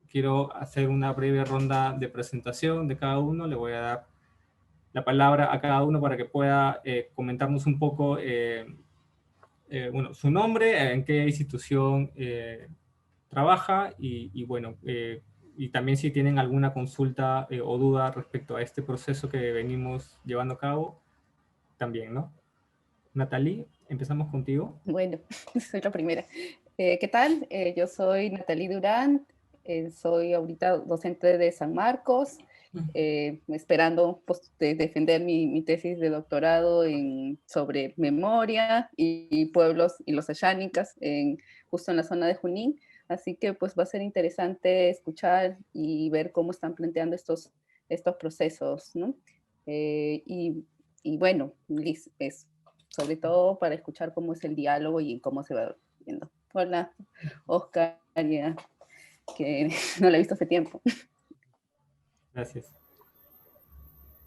quiero hacer una breve ronda de presentación de cada uno. Le voy a dar la palabra a cada uno para que pueda comentarnos un poco bueno, su nombre, en qué institución trabaja y bueno, y también si tienen alguna consulta o duda respecto a este proceso que venimos llevando a cabo, también, ¿no? Natalie, empezamos contigo. Bueno, soy la primera. ¿Qué tal? Yo soy Natalie Durán, soy ahorita docente de San Marcos, esperando pues, defender mi tesis de doctorado sobre memoria y pueblos y los ayánicas justo en la zona de Junín. Así que pues va a ser interesante escuchar y ver cómo están planteando estos procesos, ¿no? Y bueno, Liz, sobre todo para escuchar cómo es el diálogo y cómo se va viendo. Hola, Oscar, ya, que no la he visto hace tiempo. Gracias.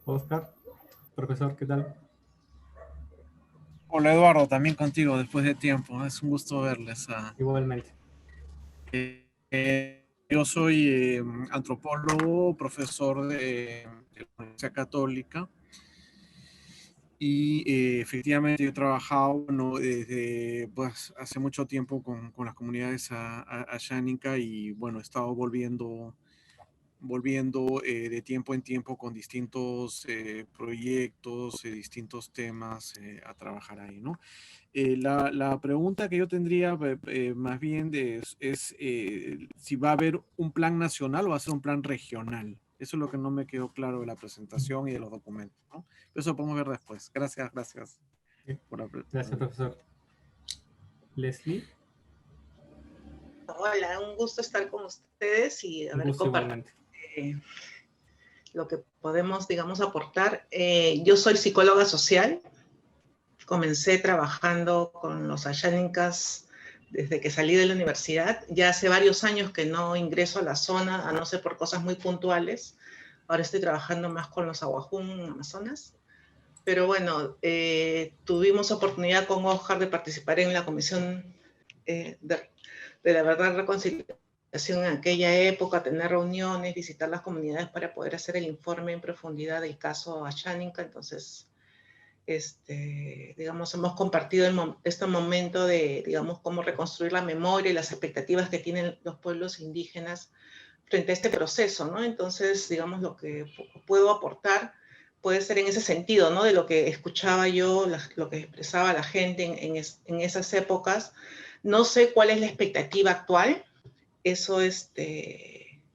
Oscar, profesor, ¿qué tal? Hola Eduardo, también contigo después de tiempo. Es un gusto verles. Igualmente. Yo soy antropólogo, profesor de la Universidad Católica y efectivamente yo he trabajado bueno, desde pues, hace mucho tiempo con las comunidades ayánica y bueno, he estado volviendo de tiempo en tiempo con distintos proyectos, distintos temas a trabajar ahí, ¿no? La pregunta que yo tendría más bien es si va a haber un plan nacional o va a ser un plan regional. Eso es lo que no me quedó claro de la presentación y de los documentos, ¿no? Pero eso podemos ver después. Gracias. Gracias, profesor. Leslie. Hola, un gusto estar con ustedes y Un gusto compartir igualmente. lo que podemos, digamos, aportar. Yo soy psicóloga social. Comencé trabajando con los ayánicas desde que salí de la universidad. Ya hace varios años que no ingreso a la zona, a no ser por cosas muy puntuales. Ahora estoy trabajando más con los Aguajún en Amazonas. Pero bueno, tuvimos oportunidad con Oscar de participar en la Comisión de la Verdad y Reconciliación en aquella época, tener reuniones, visitar las comunidades para poder hacer el informe en profundidad del caso Ayánica. Entonces, digamos, hemos compartido este momento de, digamos, cómo reconstruir la memoria y las expectativas que tienen los pueblos indígenas frente a este proceso, ¿no? Entonces, digamos, lo que puedo aportar puede ser en ese sentido, ¿no? De lo que escuchaba yo, lo que expresaba la gente en esas épocas. No sé cuál es la expectativa actual. Eso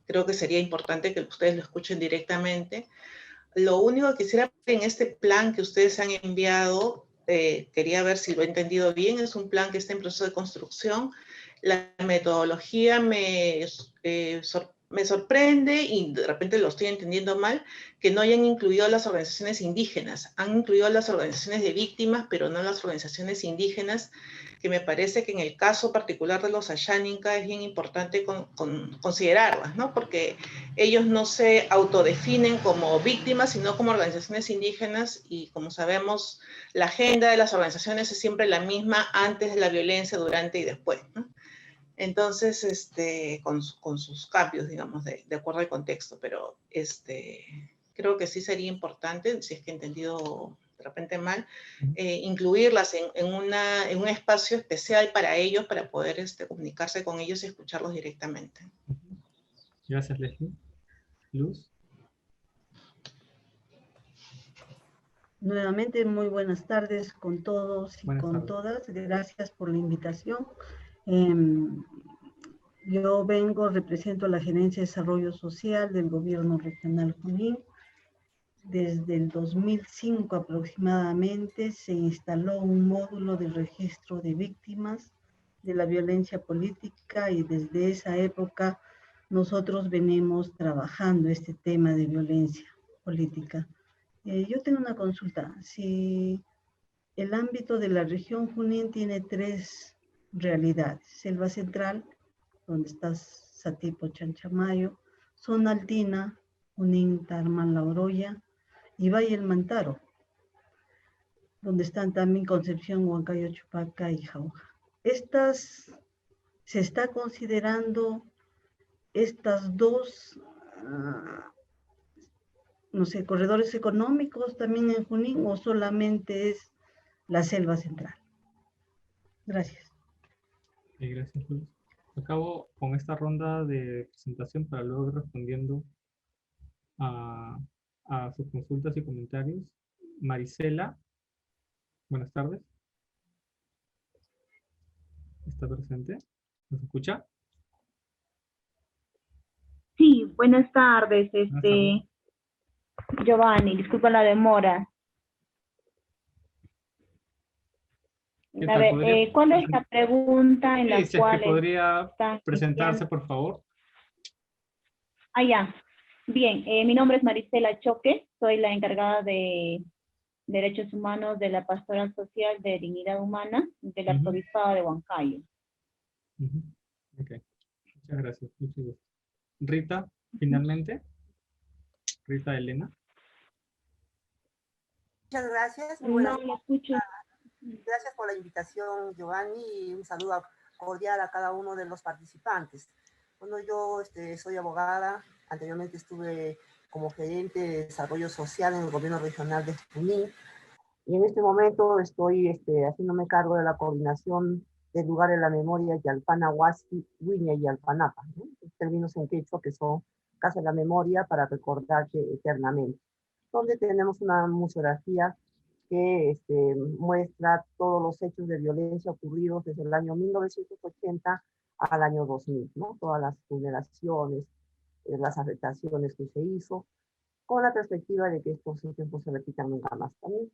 creo que sería importante que ustedes lo escuchen directamente. Lo único que quisiera en este plan que ustedes han enviado, quería ver si lo he entendido bien, es un plan que está en proceso de construcción. La metodología me sorprende y de repente lo estoy entendiendo mal, que no hayan incluido a las organizaciones indígenas. Han incluido a las organizaciones de víctimas, pero no a las organizaciones indígenas, que me parece que en el caso particular de los ayánica es bien importante considerarlas, ¿no? Porque ellos no se autodefinen como víctimas, sino como organizaciones indígenas y como sabemos, la agenda de las organizaciones es siempre la misma antes de la violencia, durante y después, ¿no? Entonces, con sus cambios, digamos, de acuerdo al contexto, pero creo que sí sería importante, si es que he entendido de repente mal, incluirlas en un espacio especial para ellos, para poder comunicarse con ellos y escucharlos directamente. Gracias, Leslie. Luz. Nuevamente, muy buenas tardes con todos y Buenas con tardes. todas. Gracias por la invitación. Yo represento la Gerencia de Desarrollo Social del Gobierno Regional Junín. Desde el 2005 aproximadamente se instaló un módulo de registro de víctimas de la violencia política y desde esa época nosotros venimos trabajando este tema de violencia política. Yo tengo una consulta. Si el ámbito de la región Junín tiene tres realidades: selva central, donde está Satipo, Chanchamayo; zona andina, Junín, Tarman, La Oroya; y Valle El Mantaro, donde están también Concepción, Huancayo, Chupaca y Jauja. ¿Se está considerando estas dos, no sé, corredores económicos también en Junín o solamente es la selva central? Gracias. Gracias, Luz. Acabo con esta ronda de presentación para luego ir respondiendo a, a sus consultas y comentarios. Marisela, buenas tardes. ¿Está presente? ¿Nos escucha? Sí, buenas tardes, Buenas tardes. Giovanni, disculpa la demora. ¿Qué A tal? ver, ¿Podría ¿cuál es la pregunta en Sí, la si es que cual podría están presentarse, iniciando? por favor. Ah, ya. Bien, mi nombre es Marisela Choque, soy la encargada de Derechos Humanos de la Pastoral Social de Dignidad Humana del Arzobispado de Huancayo. Ok, muchas gracias. Mucho gusto. Rita, finalmente. Rita Elena. Muchas gracias. Muy buenas. No lo escucho. Gracias por la invitación, Giovanni, y un saludo cordial a cada uno de los participantes. Bueno, yo soy abogada, anteriormente estuve como gerente de desarrollo social en el gobierno regional de Junín, y en este momento estoy haciéndome cargo de la coordinación del lugar de la memoria Yalpana Huasi, Huiña y Yalpanapa, ¿no? Términos en quechua que son Casa de la Memoria para recordarte eternamente, donde tenemos una museografía que muestra todos los hechos de violencia ocurridos desde el año 1980 al año 2000, ¿no? Todas las vulneraciones, las afectaciones que se hizo, con la perspectiva de que estos hechos no se repitan nunca más también.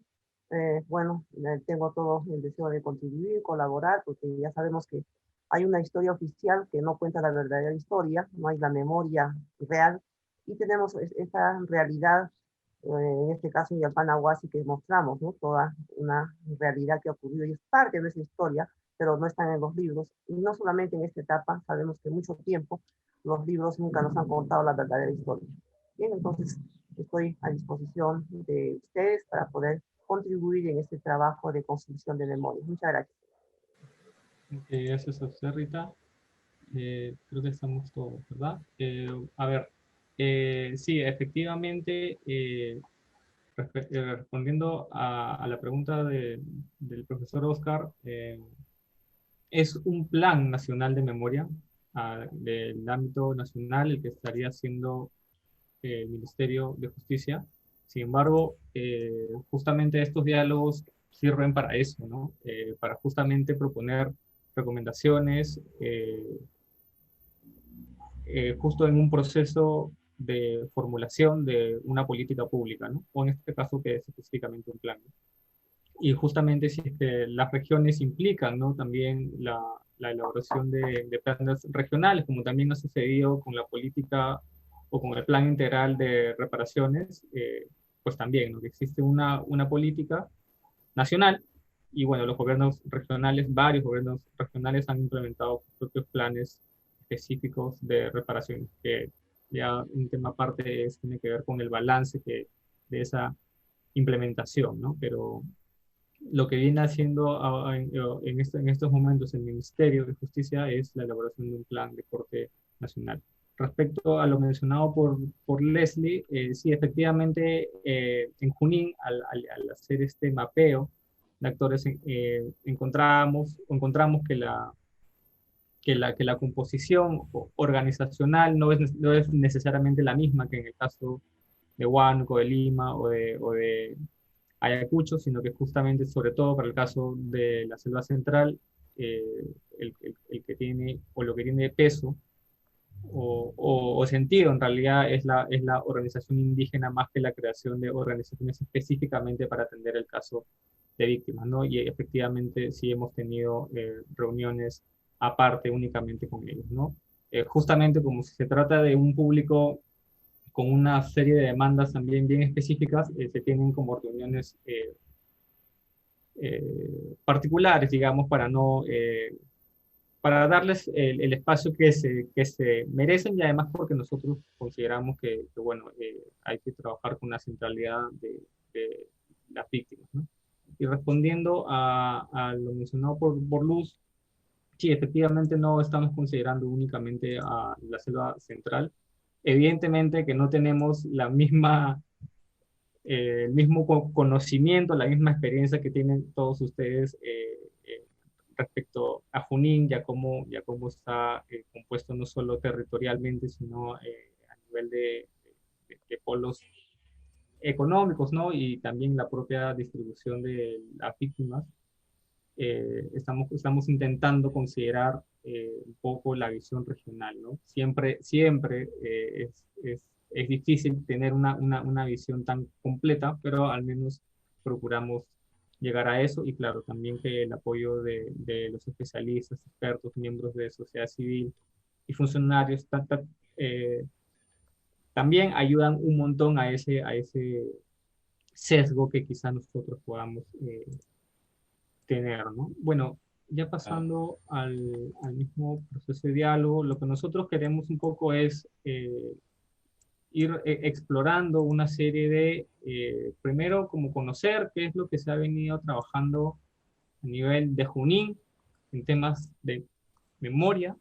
Tengo todo el deseo de contribuir, colaborar, porque ya sabemos que hay una historia oficial que no cuenta la verdadera historia, no hay la memoria real, y tenemos esta realidad, en este caso en Yalpana Huasi, que mostramos, ¿no? Toda una realidad que ha ocurrido y es parte de esa historia, pero no están en los libros, y no solamente en esta etapa, sabemos que mucho tiempo los libros nunca nos han contado la verdadera historia. Bien, entonces estoy a disposición de ustedes para poder contribuir en este trabajo de construcción de memoria. Muchas gracias. Gracias a usted, Rita. Creo que estamos todos, ¿verdad? A ver, sí, efectivamente, respondiendo a la pregunta del profesor Oscar, es un plan nacional de memoria del ámbito nacional el que estaría haciendo el Ministerio de Justicia. Sin embargo, justamente estos diálogos sirven para eso, ¿no? Para justamente proponer recomendaciones justo en un proceso de formulación de una política pública, ¿no? O en este caso que es específicamente un plan, ¿no? Y justamente si es que las regiones implican, ¿no? También la elaboración de planes regionales, como también ha sucedido con la política o con el plan integral de reparaciones, pues también, ¿no? Que existe una política nacional y bueno, los gobiernos regionales, varios gobiernos regionales han implementado sus propios planes específicos de reparaciones, que ya un tema aparte tiene que ver con el balance de esa implementación, ¿no? Pero lo que viene haciendo en estos momentos el Ministerio de Justicia es la elaboración de un plan de corte nacional. Respecto a lo mencionado por Leslie, sí, efectivamente, en Junín, al hacer este mapeo de actores, encontramos que la composición organizacional no es necesariamente la misma que en el caso de Huánuco, de Lima o de Ayacucho, sino que justamente, sobre todo para el caso de la selva central, eh, el que tiene, o lo que tiene peso, o sentido en realidad es la organización indígena más que la creación de organizaciones específicamente para atender el caso de víctimas, ¿no? Y efectivamente sí hemos tenido reuniones aparte únicamente con ellos, ¿no? Justamente como si se trata de un público con una serie de demandas también bien específicas, se tienen como reuniones particulares, digamos, para darles el espacio que se merecen y además porque nosotros consideramos que bueno, hay que trabajar con la centralidad de las víctimas, ¿no? Y respondiendo a lo mencionado por Luz, sí, efectivamente no estamos considerando únicamente a la selva central. Evidentemente que no tenemos la misma, el mismo conocimiento, la misma experiencia que tienen todos ustedes respecto a Junín, ya cómo está compuesto no solo territorialmente, sino a nivel de polos económicos, ¿no? Y también la propia distribución de las víctimas. Estamos intentando considerar un poco la visión regional, ¿no? Siempre es difícil tener una visión tan completa, pero al menos procuramos llegar a eso y claro, también que el apoyo de los especialistas, expertos, miembros de sociedad civil y funcionarios también ayudan un montón a ese sesgo que quizás nosotros podamos tener, ¿no? Bueno, ya pasando al mismo proceso de diálogo, lo que nosotros queremos un poco es ir explorando una serie de, primero, como conocer qué es lo que se ha venido trabajando a nivel de Junín en temas de memoria,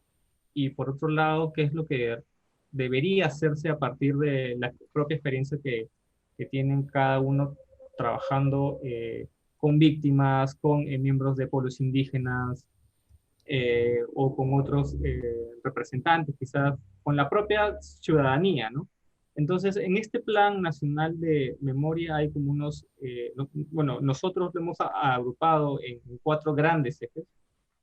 y por otro lado, qué es lo que debería hacerse a partir de la propia experiencia que tienen cada uno trabajando con víctimas, con miembros de pueblos indígenas o con otros representantes, quizás con la propia ciudadanía, ¿no? Entonces, en este Plan Nacional de Memoria hay como unos, bueno, nosotros lo hemos agrupado en 4 grandes ejes.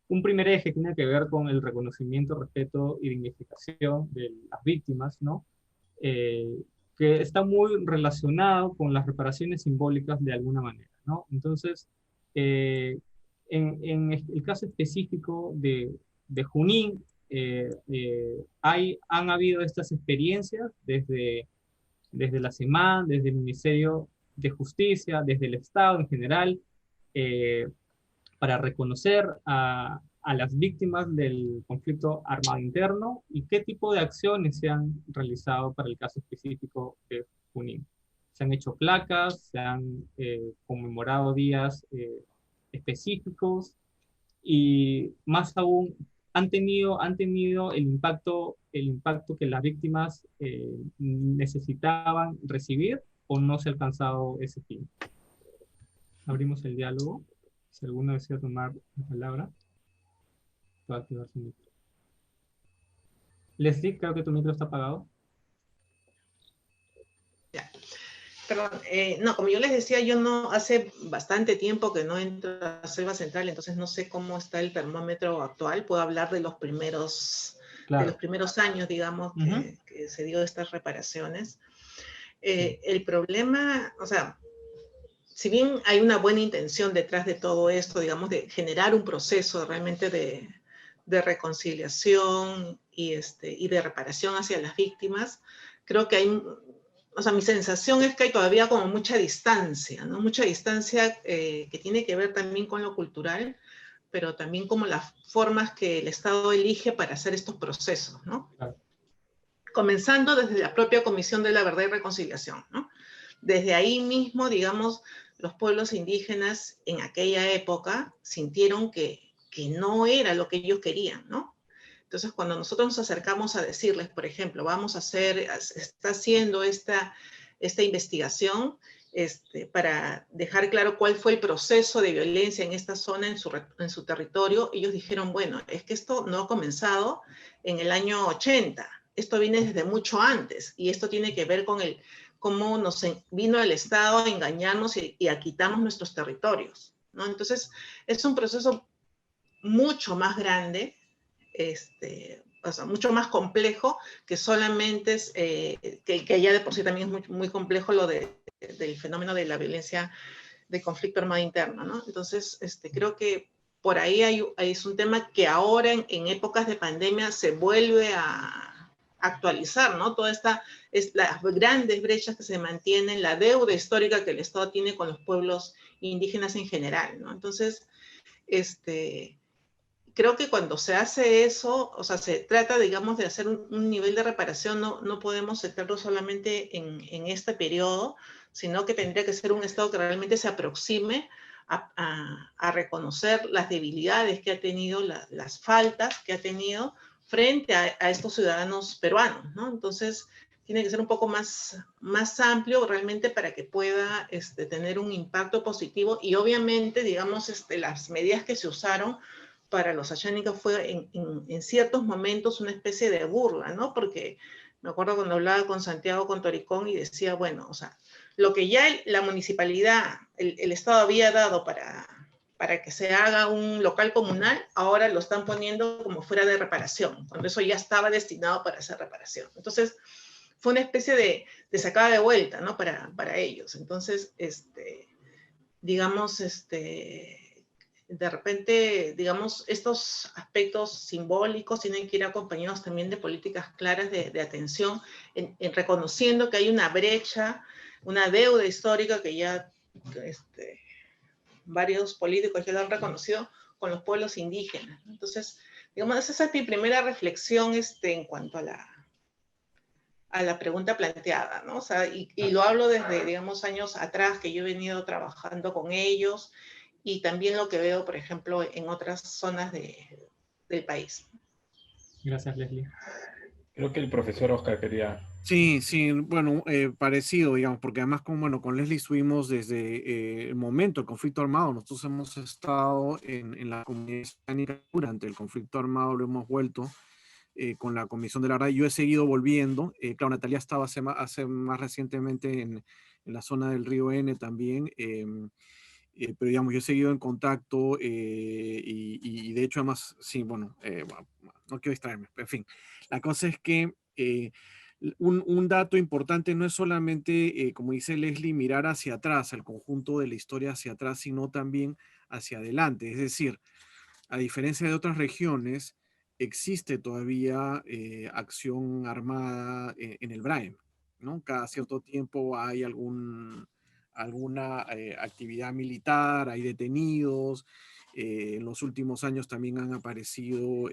Un primer eje tiene que ver con el reconocimiento, respeto y dignificación de las víctimas, ¿no? Que está muy relacionado con las reparaciones simbólicas de alguna manera, ¿no? Entonces, en el caso específico de Junín, han habido estas experiencias desde la SEMAN, desde el Ministerio de Justicia, desde el Estado en general, para reconocer a las víctimas del conflicto armado interno y qué tipo de acciones se han realizado para el caso específico de Junín. Se han hecho placas, se han conmemorado días específicos y más aún han tenido el impacto que las víctimas necesitaban recibir o no se ha alcanzado ese fin. Abrimos el diálogo. Si alguno desea tomar la palabra, puede activar su micro. Leslie, creo que tu micro está apagado. Ya. Perdón, no, como yo les decía, yo no, hace bastante tiempo que no entro a la Selva Central, entonces no sé cómo está el termómetro actual. Puedo hablar de los primeros, Claro. de los primeros años, digamos, que se dio estas reparaciones. El problema, o sea, si bien hay una buena intención detrás de todo esto, digamos, de generar un proceso realmente de reconciliación y de reparación hacia las víctimas, creo que hay, o sea, mi sensación es que hay todavía como mucha distancia, ¿no? Mucha distancia que tiene que ver también con lo cultural, pero también como las formas que el Estado elige para hacer estos procesos, ¿no? Claro. Comenzando desde la propia Comisión de la Verdad y Reconciliación, ¿no? Desde ahí mismo, digamos, los pueblos indígenas en aquella época sintieron que no era lo que ellos querían, ¿no? Entonces, cuando nosotros nos acercamos a decirles, por ejemplo, vamos a hacer, está haciendo esta investigación para dejar claro cuál fue el proceso de violencia en esta zona, en su territorio, ellos dijeron, bueno, es que esto no ha comenzado en el año 80, esto viene desde mucho antes, y esto tiene que ver con cómo nos vino el Estado a engañarnos y a quitarnos nuestros territorios, ¿no? Entonces, es un proceso mucho más grande, o sea, mucho más complejo, que solamente es, que ya de por sí también es muy, muy complejo lo del fenómeno de la violencia de conflicto armado interno, ¿no? Entonces, creo que por ahí es un tema que ahora en épocas de pandemia se vuelve a actualizar, ¿no? Toda las grandes brechas que se mantienen, la deuda histórica que el Estado tiene con los pueblos indígenas en general, ¿no? Entonces, creo que cuando se hace eso, o sea, se trata, digamos, de hacer un nivel de reparación, no podemos centrarlo solamente en este periodo, sino que tendría que ser un Estado que realmente se aproxime a reconocer las debilidades que ha tenido, las faltas que ha tenido frente a estos ciudadanos peruanos, ¿no? Entonces, tiene que ser un poco más amplio realmente para que pueda tener un impacto positivo y obviamente, digamos, las medidas que se usaron para los ayánicos fue en ciertos momentos una especie de burla, ¿no? Porque me acuerdo cuando hablaba con Santiago Contoricón y decía, bueno, o sea, lo que ya la municipalidad, el Estado había dado para que se haga un local comunal, ahora lo están poniendo como fuera de reparación, cuando eso ya estaba destinado para esa reparación. Entonces, fue una especie de sacada de vuelta, ¿no? Para ellos. Entonces, digamos, de repente, digamos, estos aspectos simbólicos tienen que ir acompañados también de políticas claras de atención, en reconociendo que hay una brecha, una deuda histórica que ya varios políticos ya lo han reconocido con los pueblos indígenas. Entonces, digamos, esa es mi primera reflexión en cuanto a la pregunta planteada, ¿no? O sea, y lo hablo desde, digamos, años atrás que yo he venido trabajando con ellos y también lo que veo, por ejemplo, en otras zonas del país. Gracias, Leslie. Creo que el profesor Oscar quería... Sí, sí, bueno, parecido, digamos, porque además con Leslie estuvimos desde el momento del conflicto armado. Nosotros hemos estado en la comunidad hispánica durante el conflicto armado, lo hemos vuelto con la Comisión de la Verdad. Yo he seguido volviendo. Claro, Natalia estaba hace más recientemente en la zona del río N también. Pero digamos, yo he seguido en contacto y de hecho además, sí, bueno, no quiero distraerme, pero en fin, la cosa es que un dato importante no es solamente, como dice Leslie, mirar hacia atrás, al conjunto de la historia hacia atrás, sino también hacia adelante. Es decir, a diferencia de otras regiones, existe todavía acción armada en el Braem, ¿no? Cada cierto tiempo hay alguna actividad militar, hay detenidos. En los últimos años también han aparecido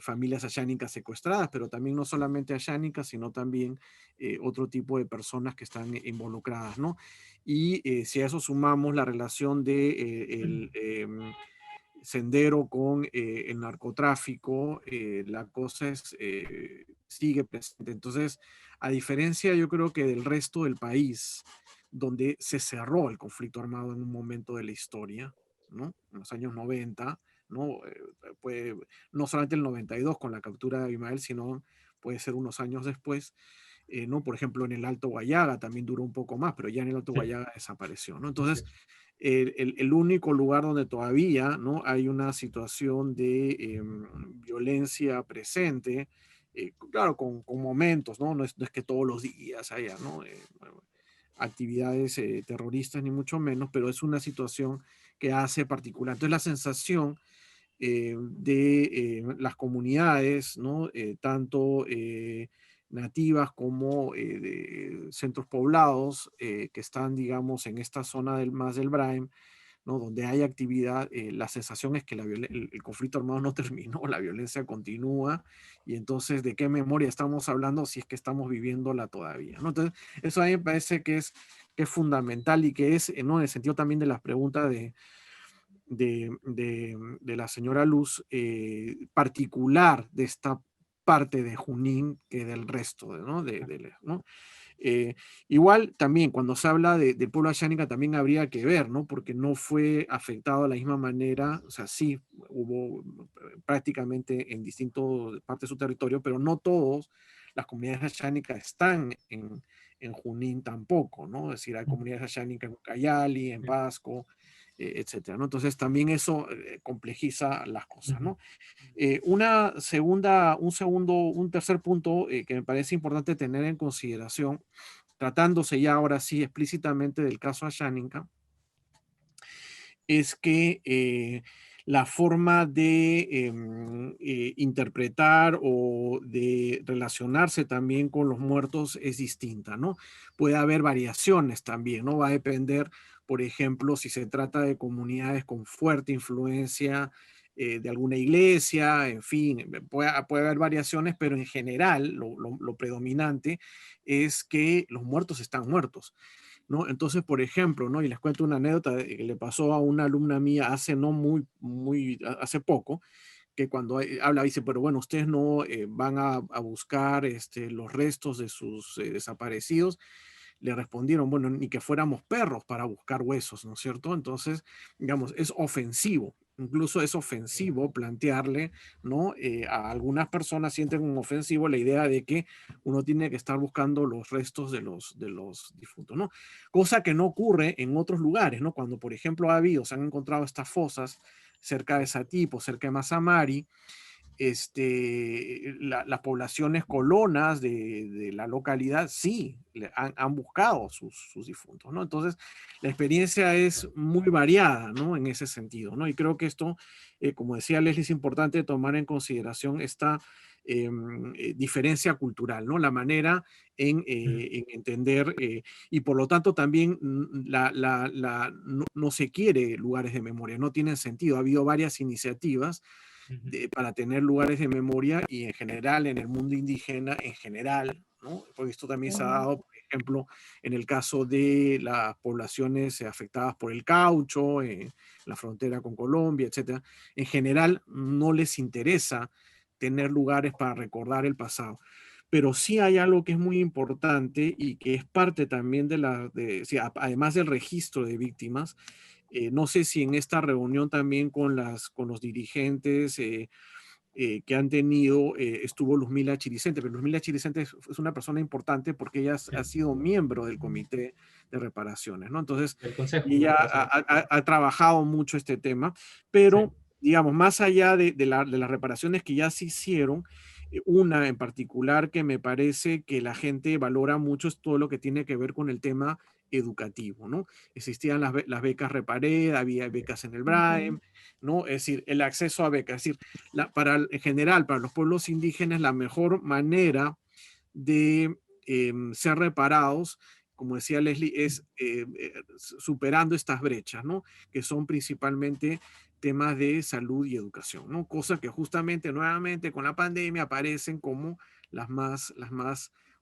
familias ayánicas secuestradas, pero también no solamente ayánicas, sino también otro tipo de personas que están involucradas, ¿no? Y si a eso sumamos la relación de Sendero con el narcotráfico, la cosa sigue presente. Entonces, a diferencia yo creo que del resto del país, donde se cerró el conflicto armado en un momento de la historia, ¿no? En los años 90, ¿no? No solamente el 92 con la captura de Abimael, sino puede ser unos años después, ¿no? Por ejemplo, en el Alto Guayaga también duró un poco más, pero ya en el Alto Guayaga desapareció, ¿no? Entonces, el único lugar donde todavía, ¿no? Hay una situación de violencia presente, claro, con momentos, ¿no? No es que todos los días haya, ¿no? Actividades terroristas, ni mucho menos, pero es una situación que hace particular. Entonces, la sensación de las comunidades, ¿no? Tanto nativas como de centros poblados que están, digamos, en esta zona más del Braem, ¿no? Donde hay actividad, la sensación es que el conflicto armado no terminó, la violencia continúa, y entonces, ¿de qué memoria estamos hablando si es que estamos viviéndola todavía, ¿no? Entonces, eso a mí me parece que es fundamental y que es, ¿no? En el sentido también de las preguntas de la señora Luz, particular de esta parte de Junín que del resto, ¿no? ¿no? Igual también cuando se habla del pueblo ayánica también habría que ver, ¿no? Porque no fue afectado de la misma manera, o sea, sí hubo prácticamente en distintas partes de su territorio, pero no todos las comunidades ayánicas están en Junín tampoco, ¿no? Es decir, hay comunidades ayánicas en Ucayali, en Pasco, etcétera, ¿no? Entonces también eso complejiza las cosas, ¿no? Un tercer punto que me parece importante tener en consideración, tratándose ya ahora sí explícitamente del caso Ayánica, es que la forma de interpretar o de relacionarse también con los muertos es distinta, ¿no? Puede haber variaciones también, ¿no? Va a depender, por ejemplo, si se trata de comunidades con fuerte influencia de alguna iglesia, en fin, puede haber variaciones, pero en general lo predominante es que los muertos están muertos. ¿no? Entonces, por ejemplo, ¿no? Y les cuento una anécdota que le pasó a una alumna mía hace hace poco, que cuando habla dice, pero bueno, ustedes no van a buscar los restos de sus desaparecidos. Le respondieron, bueno, ni que fuéramos perros para buscar huesos, ¿no es cierto? Entonces, digamos, es ofensivo. Incluso es ofensivo plantearle, ¿no? A algunas personas sienten como ofensivo la idea de que uno tiene que estar buscando los restos de los difuntos, ¿no? Cosa que no ocurre en otros lugares, ¿no? Cuando, por ejemplo, se han encontrado estas fosas cerca de Satipo, cerca de Mazamari, las poblaciones colonas de la localidad sí han buscado sus difuntos, ¿no? Entonces, la experiencia es muy variada, ¿no? En ese sentido, ¿no? Y creo que esto, como decía Leslie, es importante tomar en consideración esta diferencia cultural, ¿no? La manera en entender, y por lo tanto también no se quiere lugares de memoria, no tienen sentido. Ha habido varias iniciativas para tener lugares de memoria y en general en el mundo indígena, en general, ¿no? Porque esto también se ha dado, por ejemplo, en el caso de las poblaciones afectadas por el caucho, en la frontera con Colombia, etcétera. En general no les interesa tener lugares para recordar el pasado. Pero sí hay algo que es muy importante y que es parte también además del registro de víctimas. No sé si en esta reunión también con los dirigentes que han tenido, estuvo Luzmila Chiricente, pero Luzmila Chiricente es una persona importante porque ella ha sido miembro del Comité de Reparaciones, ¿no? Entonces, ella ha trabajado mucho este tema, pero, digamos, más allá de las reparaciones que ya se hicieron, una en particular que me parece que la gente valora mucho es todo lo que tiene que ver con el tema educativo, ¿no? Existían las becas Repared, había becas en el BRAEM, ¿no? Es decir, el acceso a becas, es decir, en general, para los pueblos indígenas, la mejor manera de ser reparados, como decía Leslie, es superando estas brechas, ¿no? Que son principalmente temas de salud y educación, ¿no? Cosa que justamente nuevamente con la pandemia aparecen como las más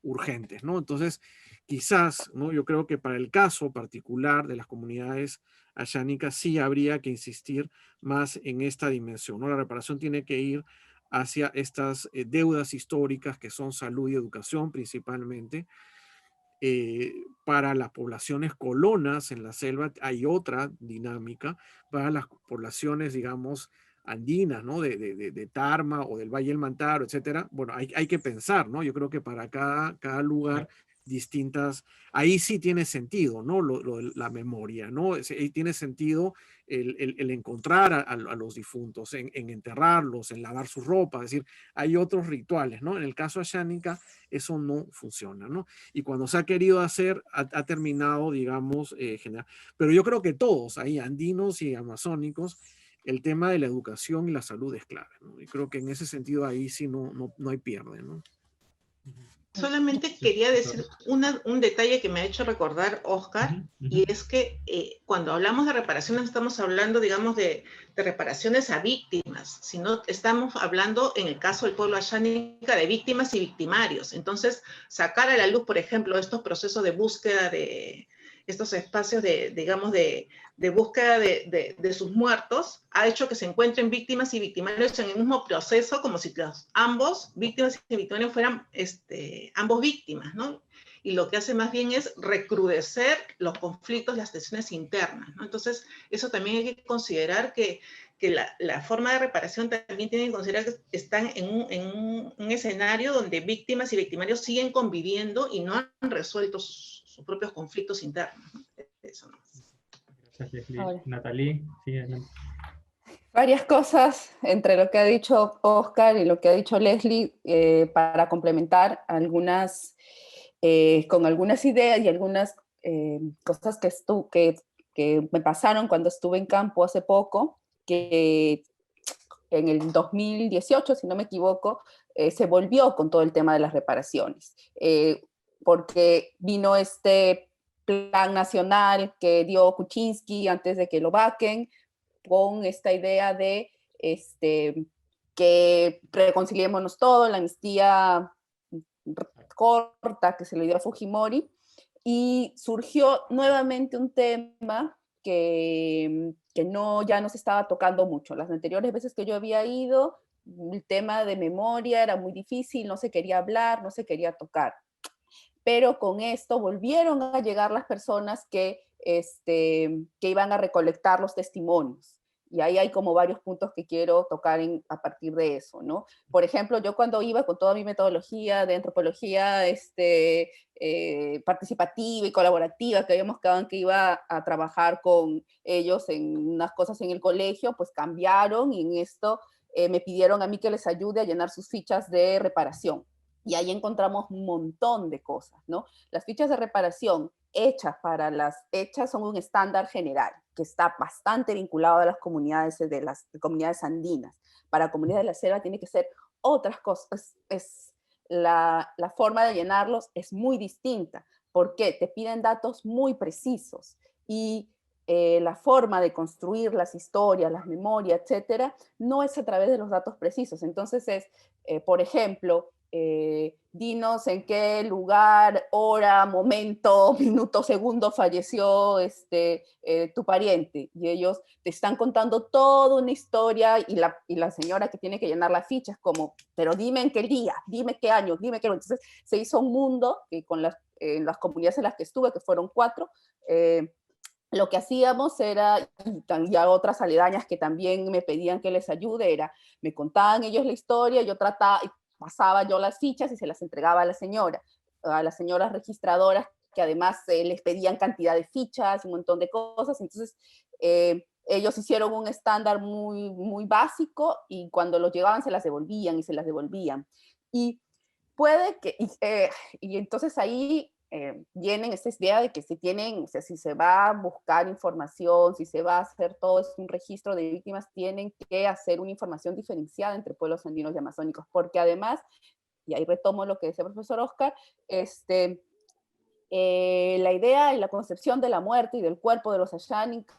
urgentes, ¿no? Entonces, quizás, ¿no? Yo creo que para el caso particular de las comunidades ayánicas sí habría que insistir más en esta dimensión, ¿no? La reparación tiene que ir hacia estas deudas históricas que son salud y educación principalmente. Para las poblaciones colonas en la selva hay otra dinámica. Para las poblaciones, digamos, andinas, ¿no? De Tarma o del Valle del Mantaro, etcétera. Bueno, hay que pensar, ¿no? Yo creo que para cada lugar distintas, ahí sí tiene sentido, ¿no? La memoria, ¿no? Ahí tiene sentido el encontrar a los difuntos, en enterrarlos, en lavar su ropa, es decir, hay otros rituales, ¿no? En el caso ayánica, eso no funciona, ¿no? Y cuando se ha querido hacer, ha terminado, digamos, generar. Pero yo creo que todos, ahí andinos y amazónicos, el tema de la educación y la salud es clave, ¿no? Y creo que en ese sentido ahí sí no hay pierde, ¿no? Solamente quería decir un detalle que me ha hecho recordar Oscar, y es que cuando hablamos de reparaciones estamos hablando, digamos, de reparaciones a víctimas, sino estamos hablando, en el caso del pueblo ayánica, de víctimas y victimarios. Entonces, sacar a la luz, por ejemplo, estos procesos de búsqueda de estos espacios digamos, de búsqueda de sus muertos, ha hecho que se encuentren víctimas y victimarios en el mismo proceso, como si ambos, víctimas y victimarios, fueran ambos víctimas, ¿no? Y lo que hace más bien es recrudecer los conflictos, las tensiones internas, ¿no? Entonces, eso también hay que considerar que la forma de reparación también tiene que considerar que están en un escenario donde víctimas y victimarios siguen conviviendo y no han resuelto sus propios conflictos internos, ¿no? Eso no. Gracias, Leslie. Nathalie, sí, adelante. Varias cosas entre lo que ha dicho Oscar y lo que ha dicho Leslie para complementar con algunas ideas y algunas cosas que me pasaron cuando estuve en campo hace poco, que en el 2018, si no me equivoco, se volvió con todo el tema de las reparaciones, porque vino este plan nacional que dio Kuczynski antes de que lo vaquen, con esta idea de que reconciliémonos todo, la amnistía corta que se le dio a Fujimori, y surgió nuevamente un tema que no, ya no se estaba tocando mucho. Las anteriores veces que yo había ido, el tema de memoria era muy difícil, no se quería hablar, no se quería tocar. Pero con esto volvieron a llegar las personas que iban a recolectar los testimonios. Y ahí hay como varios puntos que quiero tocar a partir de eso, ¿no? Por ejemplo, yo cuando iba con toda mi metodología de antropología participativa y colaborativa, que habíamos quedado en que iba a trabajar con ellos en unas cosas en el colegio, pues cambiaron y en esto me pidieron a mí que les ayude a llenar sus fichas de reparación. Y ahí encontramos un montón de cosas, ¿no? Las fichas de reparación hechas son un estándar general que está bastante vinculado a las comunidades comunidades andinas. Para comunidades de la selva tiene que ser otras cosas. La forma de llenarlos es muy distinta porque te piden datos muy precisos y la forma de construir las historias, las memorias, etcétera, no es a través de los datos precisos. Entonces es, por ejemplo, dinos en qué lugar, hora, momento, minuto, segundo falleció tu pariente, y ellos te están contando toda una historia y la señora que tiene que llenar las fichas como, pero dime en qué día, dime qué año, dime qué... Entonces se hizo un mundo que en las comunidades en las que estuve, que fueron 4, lo que hacíamos era, y a otras aledañas que también me pedían que les ayude, me contaban ellos la historia, yo pasaba yo las fichas y se las entregaba a las señoras registradoras, que además les pedían cantidad de fichas, un montón de cosas. Entonces, ellos hicieron un estándar muy, muy básico y cuando los llegaban se las devolvían y se las devolvían. Y puede que, y entonces ahí vienen esta idea de que si se va a buscar información, si se va a hacer todo un registro de víctimas, tienen que hacer una información diferenciada entre pueblos andinos y amazónicos, porque además, y ahí retomo lo que decía el profesor Oscar, la idea y la concepción de la muerte y del cuerpo de los ayánicas,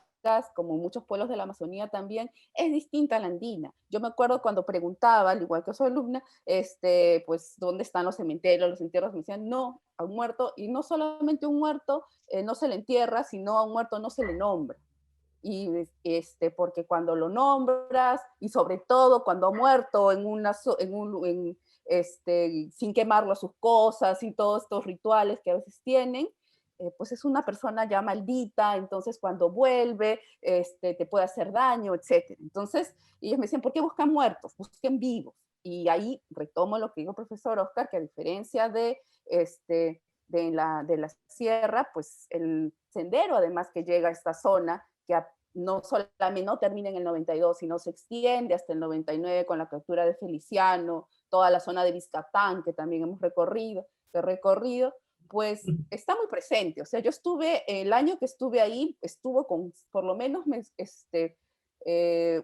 como muchos pueblos de la Amazonía también, es distinta a la andina. Yo me acuerdo cuando preguntaba, al igual que soy alumna, pues, ¿dónde están los cementerios, los entierros? Me decían, no, a un muerto, y no solamente un muerto no se le entierra, sino a un muerto no se le nombra. Y porque cuando lo nombras, y sobre todo cuando ha muerto sin quemarlo sus cosas y todos estos rituales que a veces tienen, pues es una persona ya maldita, entonces cuando vuelve te puede hacer daño, etc. Entonces ellos me decían, ¿por qué buscan muertos? Busquen vivos. Y ahí retomo lo que dijo el profesor Oscar, que a diferencia de la sierra, pues el sendero además que llega a esta zona, que no solamente no termina en el 92, sino se extiende hasta el 99 con la captura de Feliciano, toda la zona de Vizcatán, que también hemos recorrido, pues está muy presente. O sea, yo el año que estuve ahí, estuvo con, por lo menos,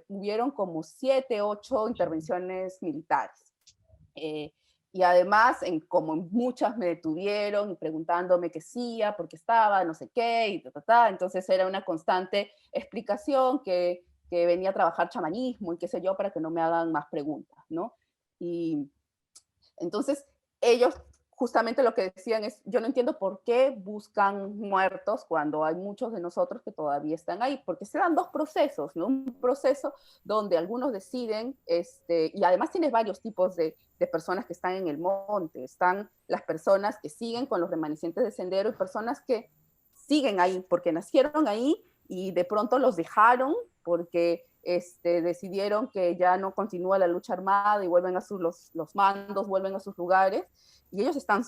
hubieron como 7, 8 intervenciones militares. Y además, como muchas me detuvieron preguntándome qué hacía, por qué estaba, no sé qué, y entonces era una constante explicación que venía a trabajar chamanismo y qué sé yo, para que no me hagan más preguntas, ¿no? Y entonces ellos justamente lo que decían es, yo no entiendo por qué buscan muertos cuando hay muchos de nosotros que todavía están ahí, porque se dan 2 procesos, ¿no? Un proceso donde algunos deciden, y además tienes varios tipos de personas que están en el monte. Están las personas que siguen con los remanescentes de sendero y personas que siguen ahí porque nacieron ahí y de pronto los dejaron porque decidieron que ya no continúa la lucha armada y vuelven a los mandos, vuelven a sus lugares. Y ellos están,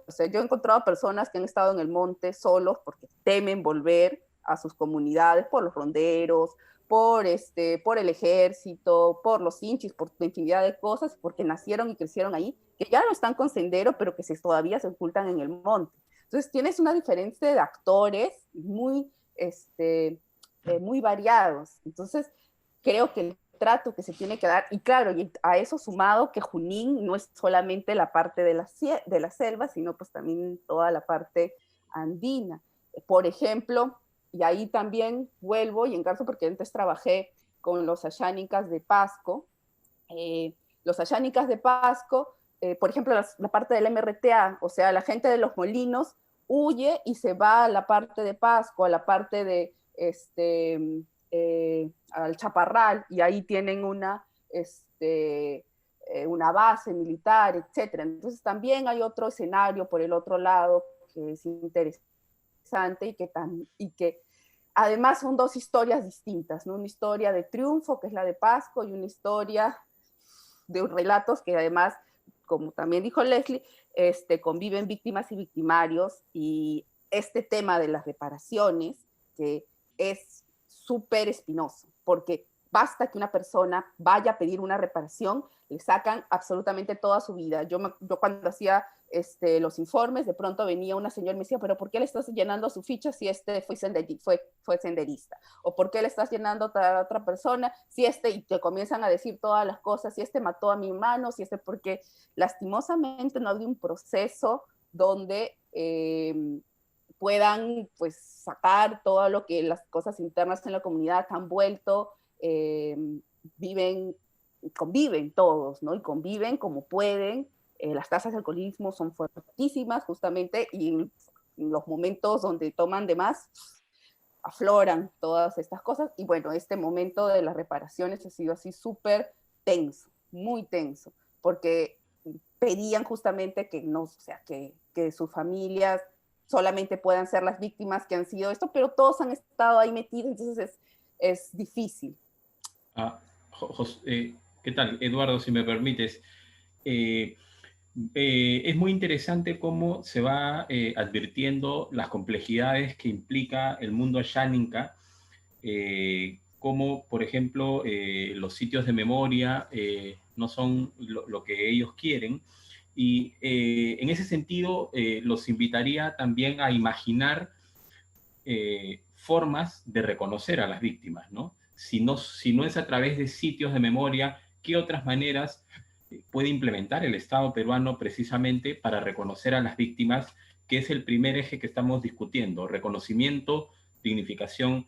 o sea, yo he encontrado personas que han estado en el monte solos porque temen volver a sus comunidades por los ronderos, por el ejército, por los hinchis, por infinidad de cosas, porque nacieron y crecieron ahí, que ya no están con sendero, pero que todavía se ocultan en el monte. Entonces tienes una diferencia de actores muy, muy variados. Entonces creo que el trato que se tiene que dar, y claro, y a eso sumado que Junín no es solamente la parte de la selva, sino pues también toda la parte andina. Por ejemplo, y ahí también vuelvo y engarzo porque antes trabajé con los ayánicas de Pasco. Los ayánicas de Pasco, por ejemplo, la parte del MRTA, o sea, la gente de los molinos huye y se va a la parte de Pasco, a la parte de al Chaparral, y ahí tienen una base militar, etc. Entonces también hay otro escenario por el otro lado que es interesante y que además son dos historias distintas, ¿no? Una historia de triunfo, que es la de Pasco, y una historia de relatos que además, como también dijo Leslie, conviven víctimas y victimarios, y este tema de las reparaciones, que es súper espinoso, porque basta que una persona vaya a pedir una reparación, le sacan absolutamente toda su vida. Yo cuando hacía los informes, de pronto venía una señora y me decía, pero ¿por qué le estás llenando su ficha si fue senderista? ¿O por qué le estás llenando a otra persona si y te comienzan a decir todas las cosas, si mató a mi hermano, porque lastimosamente no había un proceso donde puedan pues sacar todo lo que las cosas internas en la comunidad han vuelto, conviven todos, ¿no? Y conviven como pueden. Las tasas de alcoholismo son fuertísimas justamente, y en los momentos donde toman de más, afloran todas estas cosas. Y bueno, este momento de las reparaciones ha sido así súper tenso, muy tenso, porque pedían justamente que no, o sea, que sus familias solamente puedan ser las víctimas que han sido esto, pero todos han estado ahí metidos, entonces es difícil. ¿Qué tal, Eduardo, si me permites? Es muy interesante cómo se va advirtiendo las complejidades que implica el mundo Asháninka, como, por ejemplo, los sitios de memoria no son lo que ellos quieren, y en ese sentido los invitaría también a imaginar formas de reconocer a las víctimas, ¿no? Si no es a través de sitios de memoria, ¿qué otras maneras puede implementar el Estado peruano precisamente para reconocer a las víctimas, que es el primer eje que estamos discutiendo? Reconocimiento, dignificación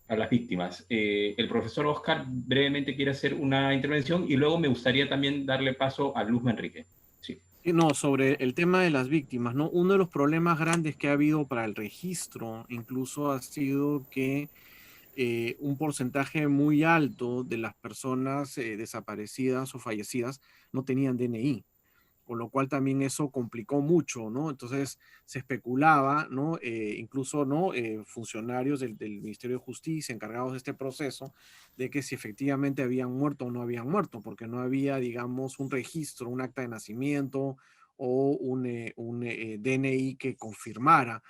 a las víctimas. El profesor Oscar brevemente quiere hacer una intervención y luego me gustaría también darle paso a Luz Manrique. Sí. No, sobre el tema de las víctimas, ¿no? Uno de los problemas grandes que ha habido para el registro incluso ha sido que un porcentaje muy alto de las personas desaparecidas o fallecidas no tenían DNI, con lo cual también eso complicó mucho, ¿no? Entonces se especulaba, ¿no? Incluso, ¿no? Funcionarios del Ministerio de Justicia encargados de este proceso, de que si efectivamente habían muerto o no habían muerto, porque no había, digamos, un registro, un acta de nacimiento o un DNI que confirmara.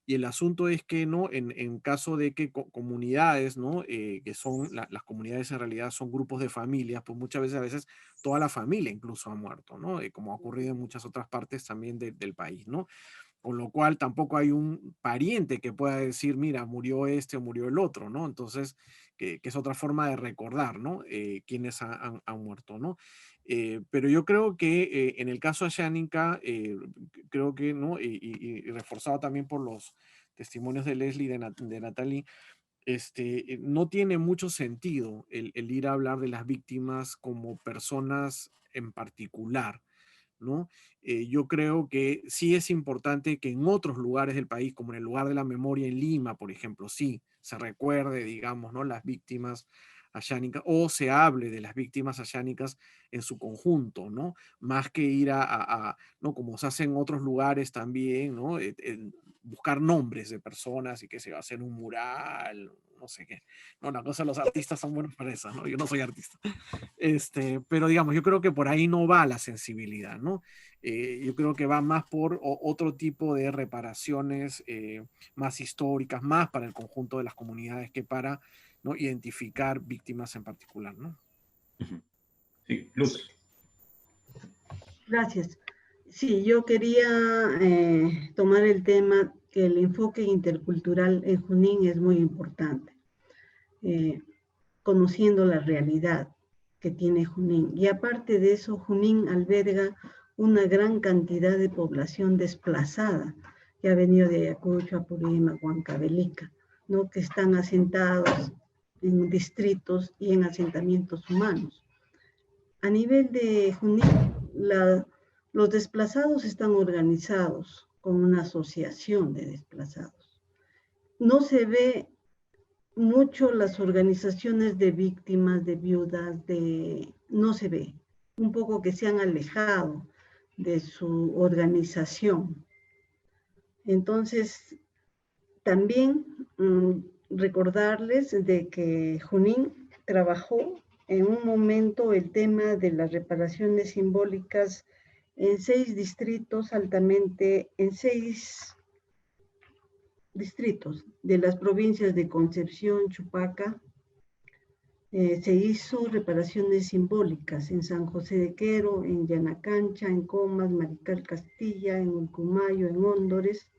Y el asunto es que, ¿no? En caso de que comunidades, ¿no? Que son, las comunidades en realidad son grupos de familias, pues muchas veces, a veces, toda la familia incluso ha muerto, ¿no? Como ha ocurrido en muchas otras partes también del país, ¿no? Con lo cual tampoco hay un pariente que pueda decir, mira, murió este o murió el otro, ¿no? Entonces, que es otra forma de recordar, ¿no? Quienes han muerto, ¿no? Pero yo creo que en el caso de Asháninka, creo que, ¿no? Y reforzado también por los testimonios de Leslie y de Natalie, no tiene mucho sentido el ir a hablar de las víctimas como personas en particular, ¿no? Yo creo que sí es importante que en otros lugares del país, como en el lugar de la memoria en Lima, por ejemplo, sí se recuerde, digamos, ¿no? Las víctimas ashánicas, o se hable de las víctimas ashánicas en su conjunto, ¿no? Más que ir ¿no? Como se hace en otros lugares también, ¿no? Buscar nombres de personas y que se va a hacer un mural, no sé qué. No, la cosa, los artistas son buenos para eso, ¿no? Yo no soy artista. Pero digamos, yo creo que por ahí no va la sensibilidad, ¿no? Yo creo que va más por otro tipo de reparaciones más históricas, más para el conjunto de las comunidades que para, ¿no? Identificar víctimas en particular, ¿no? Sí, Luz. Gracias. Sí, yo quería tomar el tema que el enfoque intercultural en Junín es muy importante, conociendo la realidad que tiene Junín. Y aparte de eso, Junín alberga una gran cantidad de población desplazada que ha venido de Ayacucho, Apurímac, Huancavelica, ¿no? Que están asentados en distritos y en asentamientos humanos. A nivel de Junín, los desplazados están organizados con una asociación de desplazados. No se ve mucho las organizaciones de víctimas, de viudas, no se ve. Un poco que se han alejado de su organización. Entonces, también recordarles de que Junín trabajó en un momento el tema de las reparaciones simbólicas en 6 distritos en 6 distritos de las provincias de Concepción, Chupaca. Se hizo reparaciones simbólicas en San José de Quero, en Yanacancha, en Comas, Marical Castilla, en Ulcumayo, en Hóndores,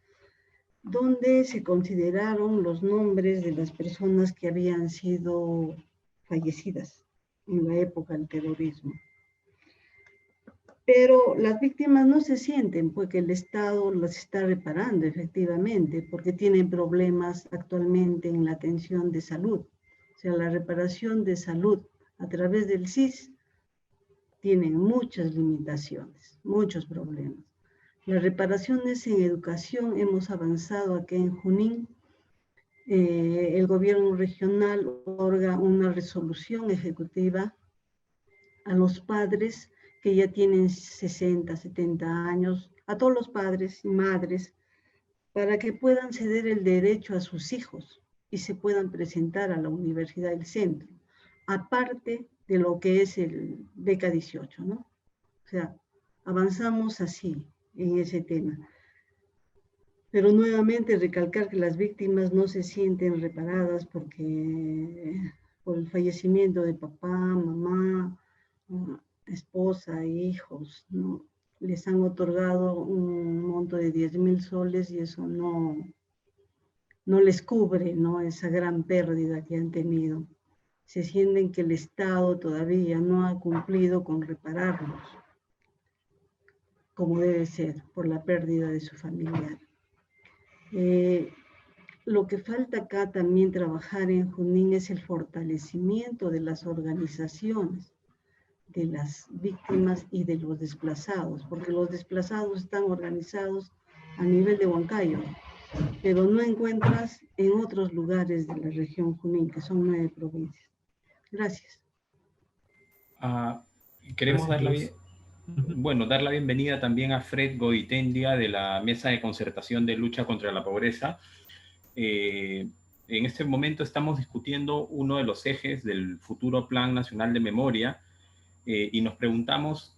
donde se consideraron los nombres de las personas que habían sido fallecidas en la época del terrorismo. Pero las víctimas no se sienten porque el Estado las está reparando efectivamente, porque tienen problemas actualmente en la atención de salud. O sea, la reparación de salud a través del SIS tienen muchas limitaciones, muchos problemas. Las reparaciones en educación hemos avanzado aquí en Junín. El gobierno regional otorga una resolución ejecutiva a los padres que ya tienen 60, 70 años, a todos los padres y madres, para que puedan ceder el derecho a sus hijos y se puedan presentar a la Universidad del Centro, aparte de lo que es el beca 18, ¿no? O sea, avanzamos así en ese tema. Pero nuevamente recalcar que las víctimas no se sienten reparadas por el fallecimiento de papá, mamá, esposa, hijos, ¿no? Les han otorgado un monto de 10.000 soles y eso no les cubre, ¿no? Esa gran pérdida que han tenido. Se sienten que el Estado todavía no ha cumplido con repararlos, como debe ser, por la pérdida de su familiar. Lo que falta acá también trabajar en Junín es el fortalecimiento de las organizaciones, de las víctimas y de los desplazados, porque los desplazados están organizados a nivel de Huancayo, pero no encuentras en otros lugares de la región Junín, que son 9 provincias. Gracias. Queremos Gracias, dar la bienvenida también a Fred Goitendia de la Mesa de Concertación de Lucha contra la Pobreza. En este momento estamos discutiendo uno de los ejes del futuro Plan Nacional de Memoria y nos preguntamos,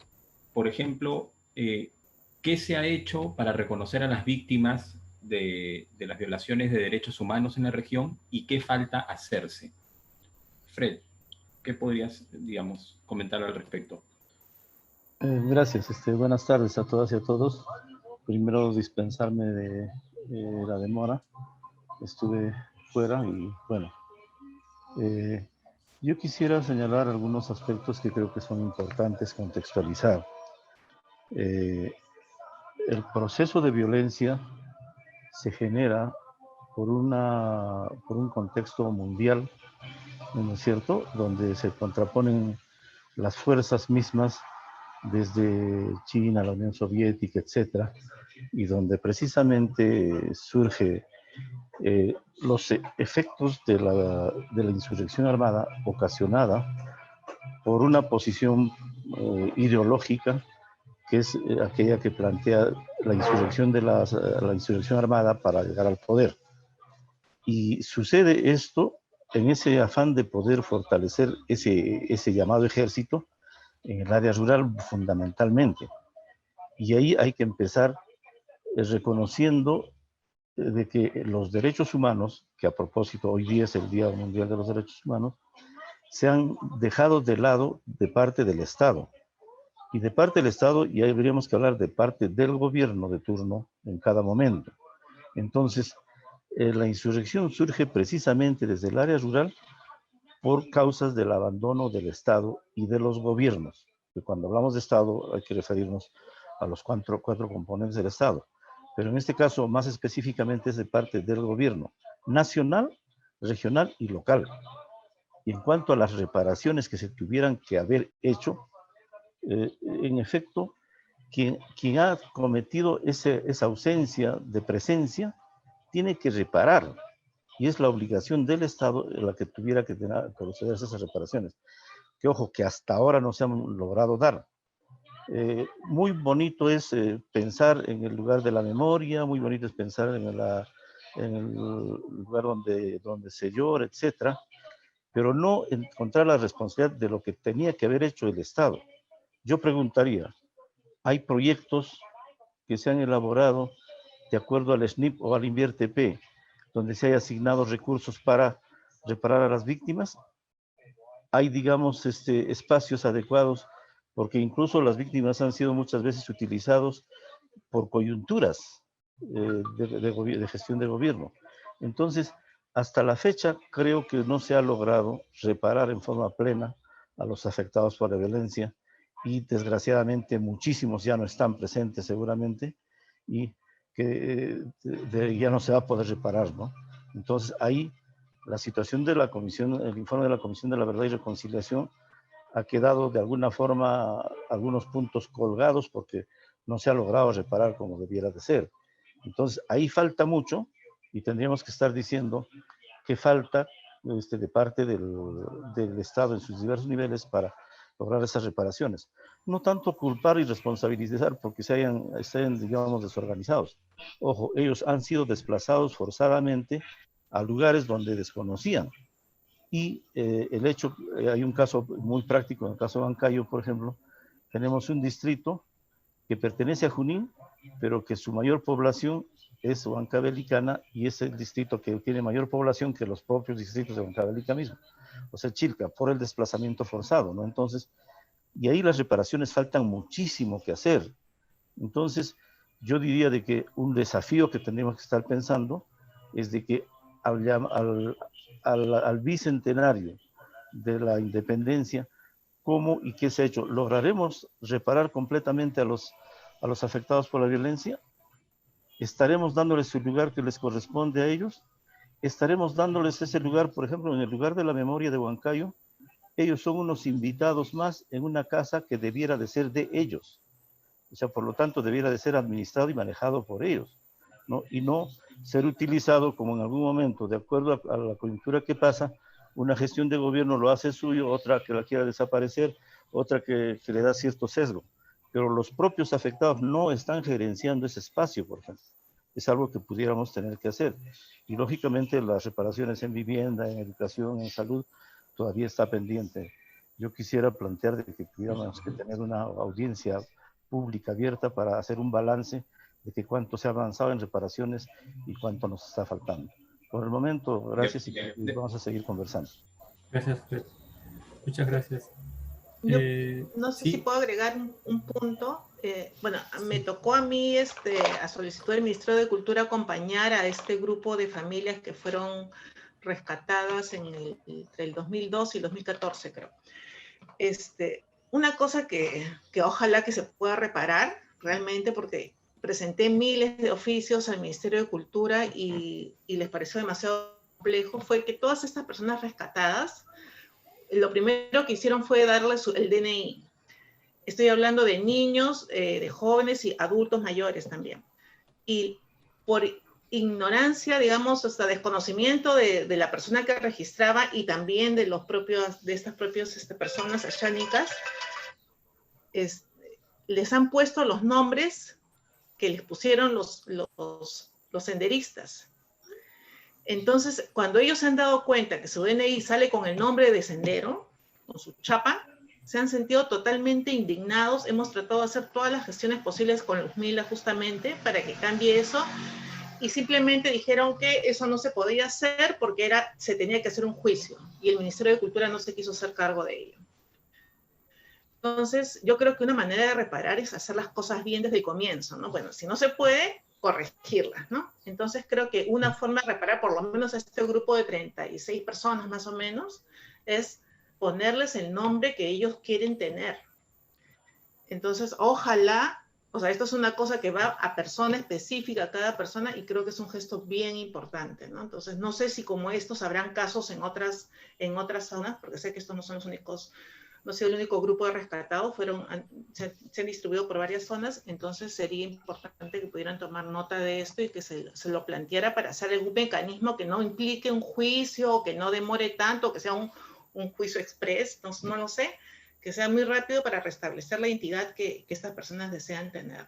por ejemplo, ¿qué se ha hecho para reconocer a las víctimas de las violaciones de derechos humanos en la región y qué falta hacerse? Fred, ¿qué podrías, digamos, comentar al respecto? Gracias. Buenas tardes a todas y a todos. Primero, dispensarme de la demora. Estuve fuera y, bueno, yo quisiera señalar algunos aspectos que creo que son importantes contextualizar. El proceso de violencia se genera por un contexto mundial, ¿no es cierto?, donde se contraponen las fuerzas mismas desde China, la Unión Soviética, etcétera, y donde precisamente surge los efectos de la insurrección armada ocasionada por una posición ideológica que es aquella que plantea la insurrección armada para llegar al poder. Y sucede esto en ese afán de poder fortalecer ese llamado ejército en el área rural fundamentalmente. Y ahí hay que empezar reconociendo de que los derechos humanos, que a propósito hoy día es el Día Mundial de los Derechos Humanos, se han dejado de lado de parte del Estado. Y de parte del Estado ya deberíamos que hablar de parte del gobierno de turno en cada momento. Entonces, la insurrección surge precisamente desde el área rural por causas del abandono del Estado y de los gobiernos. Que cuando hablamos de Estado hay que referirnos a los cuatro componentes del Estado. Pero en este caso, más específicamente, es de parte del gobierno nacional, regional y local. Y en cuanto a las reparaciones que se tuvieran que haber hecho, en efecto, quien ha cometido esa ausencia de presencia tiene que reparar. Y es la obligación del Estado la que tuviera que procederse a esas reparaciones. Que ojo, que hasta ahora no se han logrado dar. Muy bonito es pensar en el lugar de la memoria, muy bonito es pensar en el lugar donde se llora, etcétera, pero no encontrar la responsabilidad de lo que tenía que haber hecho el Estado. Yo preguntaría, ¿hay proyectos que se han elaborado de acuerdo al SNIP o al INVIERTE-P, donde se haya asignado recursos para reparar a las víctimas? Hay, digamos, espacios adecuados, porque incluso las víctimas han sido muchas veces utilizados por coyunturas de gestión de gobierno. Entonces, hasta la fecha, creo que no se ha logrado reparar en forma plena a los afectados por la violencia, y desgraciadamente muchísimos ya no están presentes seguramente, y que ya no se va a poder reparar, ¿no? Entonces, ahí la situación de la comisión, el informe de la Comisión de la Verdad y Reconciliación ha quedado de alguna forma algunos puntos colgados porque no se ha logrado reparar como debiera de ser. Entonces, ahí falta mucho y tendríamos que estar diciendo que falta de parte del Estado en sus diversos niveles para lograr esas reparaciones. No tanto culpar y responsabilizar porque estén, digamos, desorganizados. Ojo, ellos han sido desplazados forzadamente a lugares donde desconocían. Y el hecho, hay un caso muy práctico, en el caso de Huancayo, por ejemplo, tenemos un distrito que pertenece a Junín, pero que su mayor población es Huancavelica, y es el distrito que tiene mayor población que los propios distritos de Huancavelica mismo, o sea, Chilca, por el desplazamiento forzado, ¿no? Entonces, y ahí las reparaciones faltan muchísimo que hacer. Entonces, yo diría de que un desafío que tendríamos que estar pensando es de que al bicentenario de la independencia, ¿cómo y qué se ha hecho? ¿Lograremos reparar completamente a los afectados por la violencia? ¿Estaremos dándoles su lugar que les corresponde a ellos? ¿Estaremos dándoles ese lugar, por ejemplo, en el lugar de la memoria de Huancayo? Ellos son unos invitados más en una casa que debiera de ser de ellos. O sea, por lo tanto, debiera de ser administrado y manejado por ellos, ¿no? Y no ser utilizado como en algún momento, de acuerdo a la coyuntura que pasa, una gestión de gobierno lo hace suyo, otra que la quiera desaparecer, otra que le da cierto sesgo. Pero los propios afectados no están gerenciando ese espacio, por ejemplo. Es algo que pudiéramos tener que hacer. Y lógicamente las reparaciones en vivienda, en educación, en salud, todavía está pendiente. Yo quisiera plantear de que tuviéramos que tener una audiencia pública abierta para hacer un balance de que cuánto se ha avanzado en reparaciones y cuánto nos está faltando. Por el momento, gracias y vamos a seguir conversando. Gracias, Fred. Muchas gracias. Yo no sé sí. si puedo agregar un punto. Bueno, me tocó a mí, a solicitud del Ministerio de Cultura, acompañar a este grupo de familias que fueron rescatadas entre el 2002 y el 2014, creo. Una cosa que ojalá que se pueda reparar realmente, porque presenté miles de oficios al Ministerio de Cultura y les pareció demasiado complejo, fue que todas estas personas rescatadas, lo primero que hicieron fue darles el DNI. Estoy hablando de niños, de jóvenes y adultos mayores también. Y por ignorancia, digamos, hasta desconocimiento de la persona que registraba y también de estas propias personas achánicas, les han puesto los nombres que les pusieron los senderistas. Entonces, cuando ellos se han dado cuenta que su DNI sale con el nombre de sendero, con su chapa, se han sentido totalmente indignados. Hemos tratado de hacer todas las gestiones posibles con Luzmila justamente para que cambie eso, y simplemente dijeron que eso no se podía hacer porque se tenía que hacer un juicio, y el Ministerio de Cultura no se quiso hacer cargo de ello. Entonces, yo creo que una manera de reparar es hacer las cosas bien desde el comienzo, ¿no? Bueno, si no se puede, corregirlas, ¿no? Entonces, creo que una forma de reparar, por lo menos a este grupo de 36 personas más o menos, es ponerles el nombre que ellos quieren tener. Entonces, ojalá, o sea, esto es una cosa que va a persona específica, a cada persona, y creo que es un gesto bien importante, ¿no? Entonces, no sé si como estos habrán casos en otras zonas, porque sé que estos no son los únicos no soy el único grupo de rescatados, se han distribuido por varias zonas, entonces sería importante que pudieran tomar nota de esto y que se lo planteara para hacer algún mecanismo que no implique un juicio, que no demore tanto, que sea un juicio express, no lo sé, que sea muy rápido para restablecer la identidad que estas personas desean tener.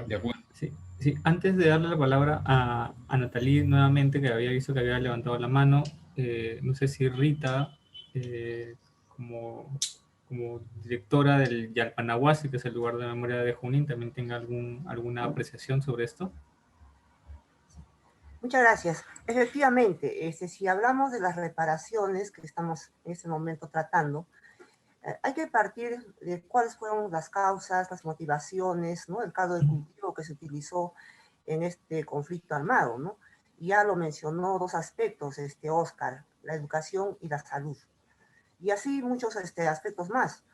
De acuerdo. Sí, sí. Antes de darle la palabra a Nathalie nuevamente, que había visto que había levantado la mano, no sé si Rita, como directora del Yalpanahuasi, que es el lugar de memoria de Junín, también tenga alguna apreciación sobre esto. Muchas gracias. Efectivamente, si hablamos de las reparaciones que estamos en este momento tratando, hay que partir de cuáles fueron las causas, las motivaciones, ¿no? El caldo de cultivo que se utilizó en este conflicto armado, ¿no? Ya lo mencionó dos aspectos, Oscar, la educación y la salud. Y así muchos aspectos más.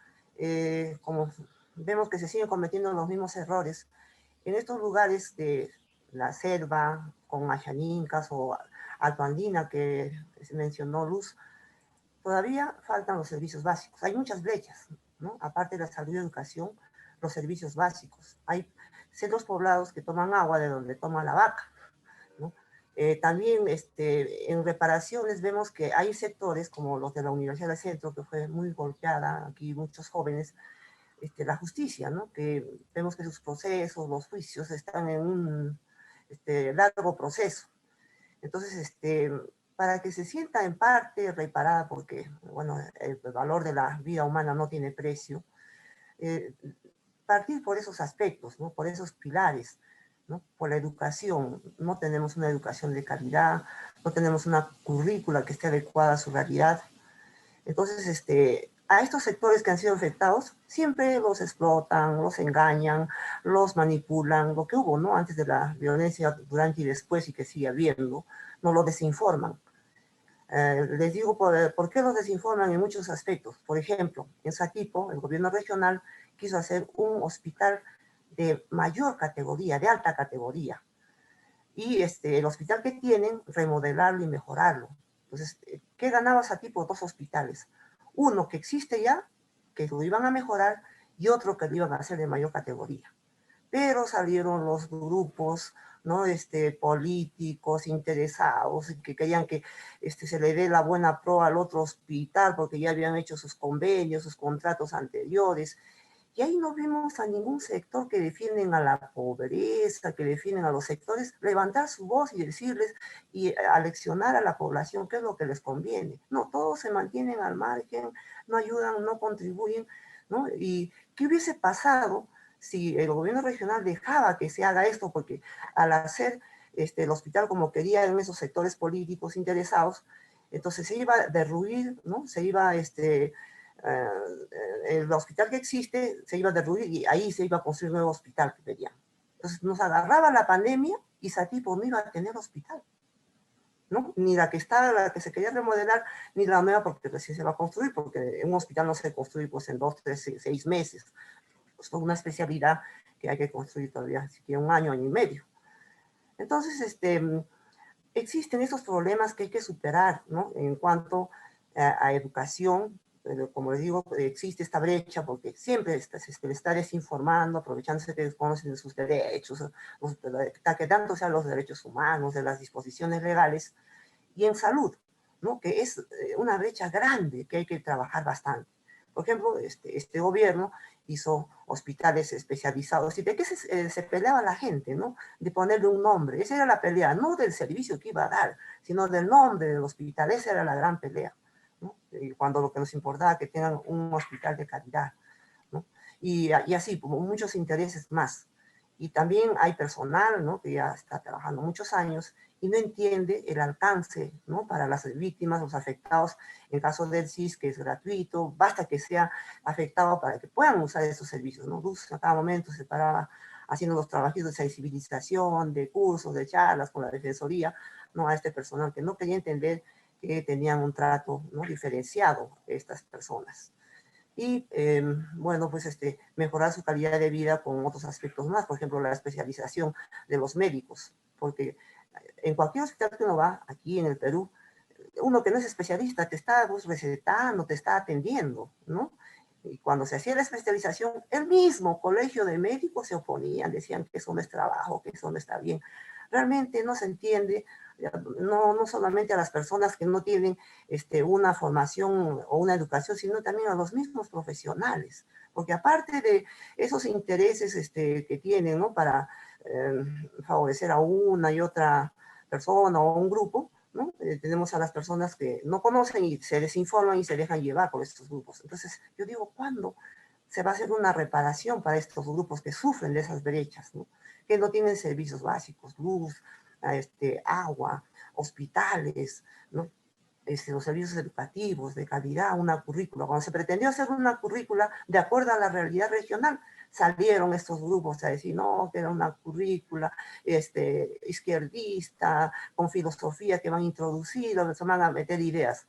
Como vemos que se siguen cometiendo los mismos errores, en estos lugares de la selva, con Ayanincas o Alto Andina, que se mencionó Luz, todavía faltan los servicios básicos. Hay muchas brechas, ¿no? Aparte de la salud y educación, los servicios básicos. Hay centros poblados que toman agua de donde toma la vaca, ¿no? También en reparaciones vemos que hay sectores como los de la Universidad del Centro, que fue muy golpeada, aquí muchos jóvenes, la justicia, ¿no? Que vemos que sus procesos, los juicios están en un largo proceso. Entonces, para que se sienta en parte reparada, porque, bueno, el valor de la vida humana no tiene precio, partir por esos aspectos, ¿no? Por esos pilares, ¿no? Por la educación. No tenemos una educación de calidad, no tenemos una currícula que esté adecuada a su realidad. Entonces, a estos sectores que han sido afectados, siempre los explotan, los engañan, los manipulan, lo que hubo, ¿no? Antes de la violencia, durante y después, y que sigue habiendo, no lo desinforman. Les digo por qué los desinforman en muchos aspectos. Por ejemplo, en Satipo, el gobierno regional quiso hacer un hospital de mayor categoría, de alta categoría. Y el hospital que tienen, remodelarlo y mejorarlo. Entonces, ¿qué ganaba Satipo? Dos hospitales. Uno que existe ya, que lo iban a mejorar, y otro que lo iban a hacer de mayor categoría. Pero salieron los grupos, ¿no? Políticos interesados que querían que se le dé la buena pro al otro hospital porque ya habían hecho sus convenios, sus contratos anteriores. Y ahí no vemos a ningún sector que defienden a la pobreza, que defienden a los sectores, levantar su voz y decirles y aleccionar a la población qué es lo que les conviene. No, todos se mantienen al margen, no ayudan, no contribuyen, ¿no? ¿Y qué hubiese pasado si el gobierno regional dejaba que se haga esto? Porque al hacer el hospital como querían esos sectores políticos interesados, entonces se iba a derruir, ¿no? Se iba el hospital que existe se iba a derruir y ahí se iba a construir un nuevo hospital que querían. Entonces nos agarraba la pandemia y Satipo no iba a tener hospital, ¿no? Ni la que estaba, la que se quería remodelar, ni la nueva, porque recién se va a construir, porque un hospital no se construye pues en 2, 3, 6 meses. Es una especialidad que hay que construir todavía, siquiera un año, año y medio. Entonces, existen esos problemas que hay que superar, ¿no? En cuanto a educación, como les digo, existe esta brecha porque siempre se está desinformando, aprovechándose que desconocen sus derechos, que tanto sean los derechos humanos, de las disposiciones legales, y en salud, ¿no? Que es una brecha grande que hay que trabajar bastante. Por ejemplo, este gobierno hizo hospitales especializados. ¿Y de qué se peleaba la gente, no? De ponerle un nombre. Esa era la pelea, no del servicio que iba a dar, sino del nombre del hospital. Esa era la gran pelea, ¿no? Cuando lo que nos importaba que tengan un hospital de calidad, ¿no? Y así, como muchos intereses más. Y también hay personal, ¿no? Que ya está trabajando muchos años y no entiende el alcance, ¿no? Para las víctimas, los afectados, en caso del CIS, que es gratuito, basta que sea afectado para que puedan usar esos servicios, ¿no? Luz a cada momento se paraba haciendo los trabajos de sensibilización, de cursos, de charlas con la Defensoría, ¿no? A este personal que no quería entender que tenían un trato, ¿no? Diferenciado estas personas. Y, bueno, pues mejorar su calidad de vida con otros aspectos más, por ejemplo, la especialización de los médicos, porque en cualquier hospital que uno va, aquí en el Perú, uno que no es especialista te está pues, recetando, te está atendiendo, ¿no? Y cuando se hacía la especialización, el mismo colegio de médicos se oponían, decían que eso no es trabajo, que eso no está bien. Realmente no se entiende, no solamente a las personas que no tienen una formación o una educación, sino también a los mismos profesionales. Porque aparte de esos intereses que tienen, ¿no? Para favorecer a una y otra persona o un grupo, ¿no? Tenemos a las personas que no conocen y se desinforman y se dejan llevar por estos grupos. Entonces, yo digo, ¿cuándo se va a hacer una reparación para estos grupos que sufren de esas brechas, ¿no? Que no tienen servicios básicos, luz, agua, hospitales, ¿no? Los servicios educativos de calidad, una currícula. Cuando se pretendió hacer una currícula de acuerdo a la realidad regional, salieron estos grupos a decir, no, que era una currícula izquierdista, con filosofía que van a introducir, se van a meter ideas.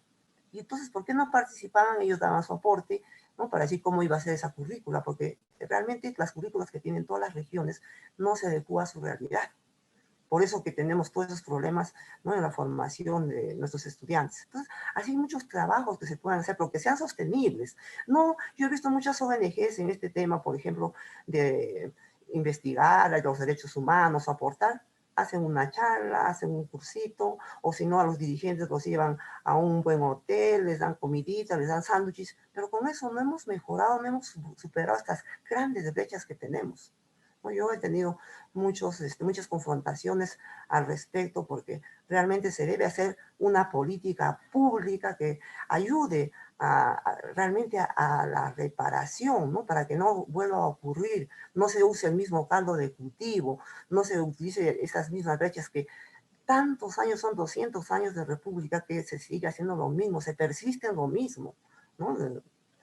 Y entonces, ¿por qué no participaban? Ellos daban su aporte, ¿no? Para decir cómo iba a ser esa currícula, porque realmente las currículas que tienen todas las regiones no se adecúan a su realidad. Por eso que tenemos todos esos problemas, ¿no? En la formación de nuestros estudiantes. Entonces, así hay muchos trabajos que se pueden hacer, pero que sean sostenibles. No, yo he visto muchas ONGs en este tema, por ejemplo, de investigar los derechos humanos, aportar. Hacen una charla, hacen un cursito, o si no, a los dirigentes los llevan a un buen hotel, les dan comiditas, les dan sándwiches, pero con eso no hemos mejorado, no hemos superado estas grandes brechas que tenemos. Yo he tenido muchas confrontaciones al respecto porque realmente se debe hacer una política pública que ayude realmente a la reparación, ¿no? Para que no vuelva a ocurrir, no se use el mismo caldo de cultivo, no se utilice esas mismas brechas que tantos años, son 200 años de república que se sigue haciendo lo mismo, se persiste en lo mismo, ¿no?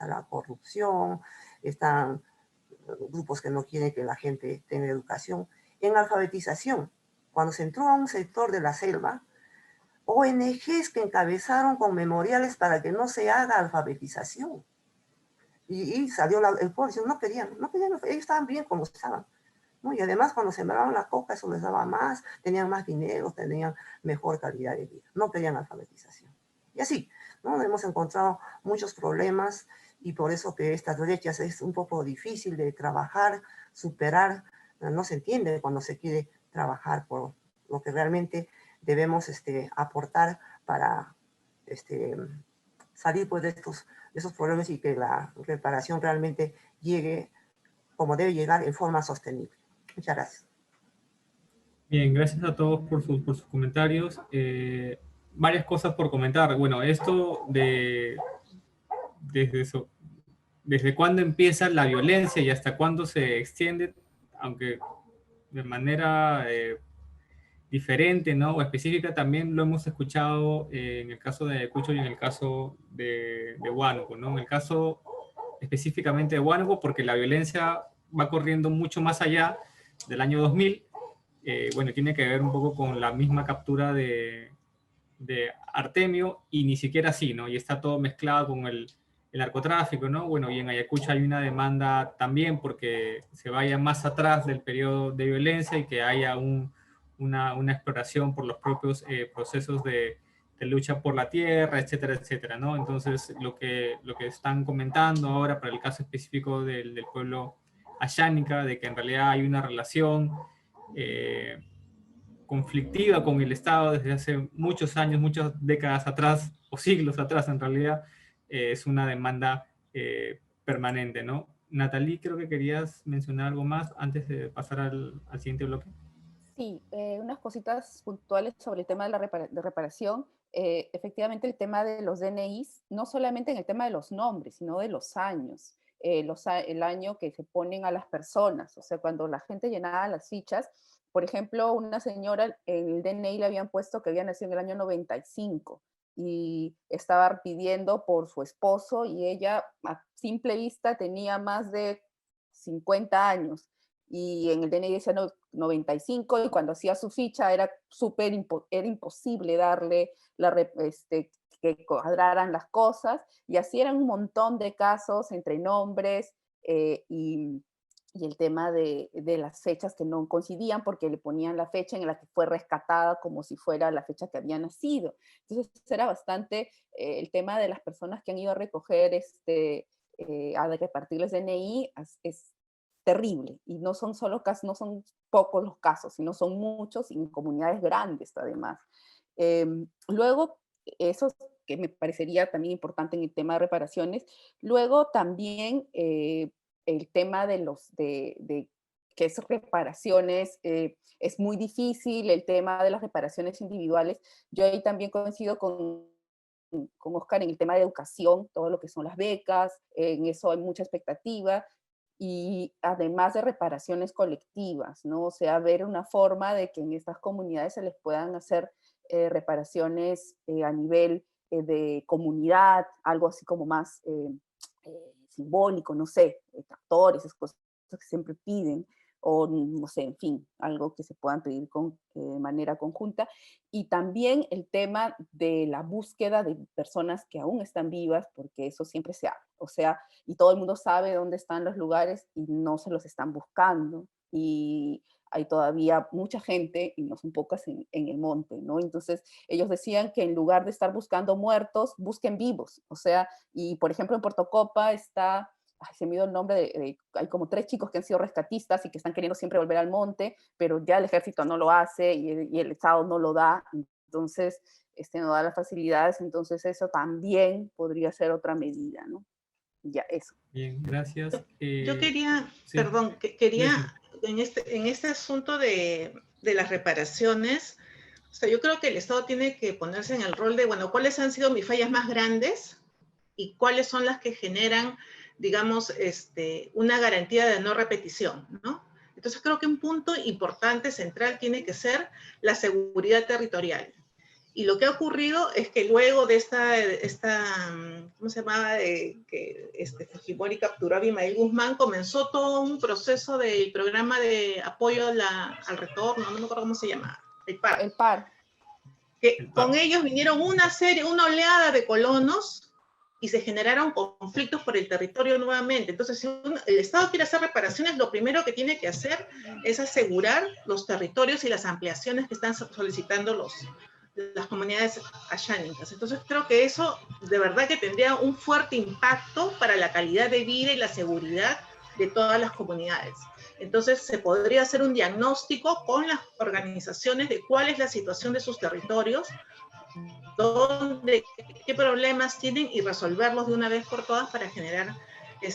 La corrupción, están grupos que no quieren que la gente tenga educación. En alfabetización, cuando se entró a un sector de la selva, ONGs que encabezaron con memoriales para que no se haga alfabetización. Y salió el pueblo diciendo, no querían, ellos estaban bien como estaban, ¿no? Y además cuando sembraban la coca eso les daba más, tenían más dinero, tenían mejor calidad de vida, no querían alfabetización. Y así, ¿no? Hemos encontrado muchos problemas y por eso que estas brechas es un poco difícil de trabajar, superar, no se entiende cuando se quiere trabajar por lo que realmente debemos aportar para salir pues, de esos problemas y que la reparación realmente llegue como debe llegar en forma sostenible. Muchas gracias. Bien, gracias a todos por sus comentarios. Varias cosas por comentar. Bueno, esto desde cuándo empieza la violencia y hasta cuándo se extiende, aunque de manera diferente, ¿no? O específica, también lo hemos escuchado en el caso de Ayacucho y en el caso de Huánuco, ¿no? En el caso específicamente de Huánuco, porque la violencia va corriendo mucho más allá del año 2000, bueno, tiene que ver un poco con la misma captura de Artemio, y ni siquiera así, ¿no? Y está todo mezclado con el narcotráfico, ¿no? Bueno, y en Ayacucho hay una demanda también porque se vaya más atrás del periodo de violencia y que haya una exploración por los propios procesos de lucha por la tierra, etcétera, etcétera, ¿no? Entonces, lo que están comentando ahora para el caso específico del pueblo Ayánica, de que en realidad hay una relación conflictiva con el Estado desde hace muchos años, muchas décadas atrás, o siglos atrás en realidad, es una demanda permanente, ¿no? Natalie, creo que querías mencionar algo más antes de pasar al siguiente bloque. Sí, unas cositas puntuales sobre el tema de la reparación. Efectivamente, el tema de los DNIs, no solamente en el tema de los nombres, sino de los años, el año que se ponen a las personas. O sea, cuando la gente llenaba las fichas, por ejemplo, una señora, en el DNI le habían puesto que había nacido en el año 95 y estaba pidiendo por su esposo y ella a simple vista tenía más de 50 años y en el DNI decía 95 y cuando hacía su ficha era era imposible darle que cuadraran las cosas y así eran un montón de casos entre nombres y y el tema de las fechas que no coincidían porque le ponían la fecha en la que fue rescatada como si fuera la fecha que había nacido. Entonces era bastante el tema de las personas que han ido a recoger, a repartirles DNI, es terrible. Y no son solo casos, no son pocos los casos, sino son muchos y en comunidades grandes además. Luego, eso que me parecería también importante en el tema de reparaciones. Luego también el tema de que es reparaciones, es muy difícil, el tema de las reparaciones individuales. Yo ahí también coincido con Oscar en el tema de educación, todo lo que son las becas, en eso hay mucha expectativa, y además de reparaciones colectivas, ¿no? O sea, ver una forma de que en estas comunidades se les puedan hacer reparaciones a nivel de comunidad, algo así como más simbólico, no sé, tractores, esas cosas que siempre piden, o no sé, en fin, algo que se puedan pedir de manera conjunta. Y también el tema de la búsqueda de personas que aún están vivas, porque eso siempre se habla, o sea, y todo el mundo sabe dónde están los lugares y no se los están buscando. Y hay todavía mucha gente, y no son pocas, en el monte, ¿no? Entonces, ellos decían que en lugar de estar buscando muertos, busquen vivos. O sea, y por ejemplo, en Puerto Copa está, se me dio el nombre, hay como 3 chicos que han sido rescatistas y que están queriendo siempre volver al monte, pero ya el ejército no lo hace y el Estado no lo da. Entonces, no da las facilidades. Entonces, eso también podría ser otra medida, ¿no? Ya, eso. Bien, gracias. Yo quería, sí. perdón, quería en este asunto de las reparaciones, o sea, yo creo que el Estado tiene que ponerse en el rol de, bueno, ¿cuáles han sido mis fallas más grandes y cuáles son las que generan, digamos, una garantía de no repetición, ¿no? Entonces creo que un punto importante, central, tiene que ser la seguridad territorial. Y lo que ha ocurrido es que luego de ¿cómo se llamaba? Que Fujimori capturó a Abimael Guzmán, comenzó todo un proceso del programa de apoyo al retorno, no me acuerdo cómo se llama, el PAR. El PAR. Que con ellos vinieron una oleada de colonos y se generaron conflictos por el territorio nuevamente. Entonces, si el Estado quiere hacer reparaciones, lo primero que tiene que hacer es asegurar los territorios y las ampliaciones que están solicitando las comunidades ayánicas. Entonces creo que eso de verdad que tendría un fuerte impacto para la calidad de vida y la seguridad de todas las comunidades. Entonces se podría hacer un diagnóstico con las organizaciones de cuál es la situación de sus territorios, qué problemas tienen y resolverlos de una vez por todas para generar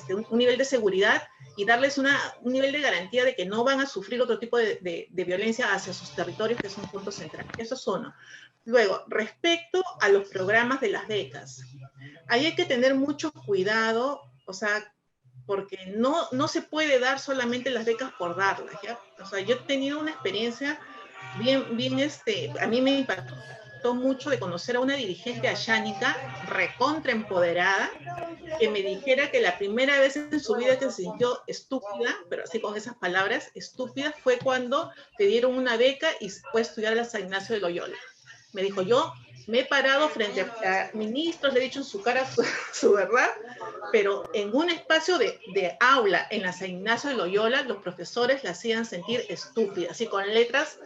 un nivel de seguridad y darles un nivel de garantía de que no van a sufrir otro tipo de violencia hacia sus territorios, que es un punto central. Eso es uno. Luego, respecto a los programas de las becas, ahí hay que tener mucho cuidado, o sea, porque no se puede dar solamente las becas por darlas, ¿ya? O sea, yo he tenido una experiencia bien, a mí me impactó mucho de conocer a una dirigente ayánica recontra empoderada que me dijera que la primera vez en su vida que se sintió estúpida, pero así con esas palabras, estúpida, fue cuando te dieron una beca y fue a estudiar a San Ignacio de Loyola. Me dijo, yo me he parado frente a ministros, le he dicho en su cara su verdad, pero en un espacio de aula en la San Ignacio de Loyola, los profesores la hacían sentir estúpida, así con letras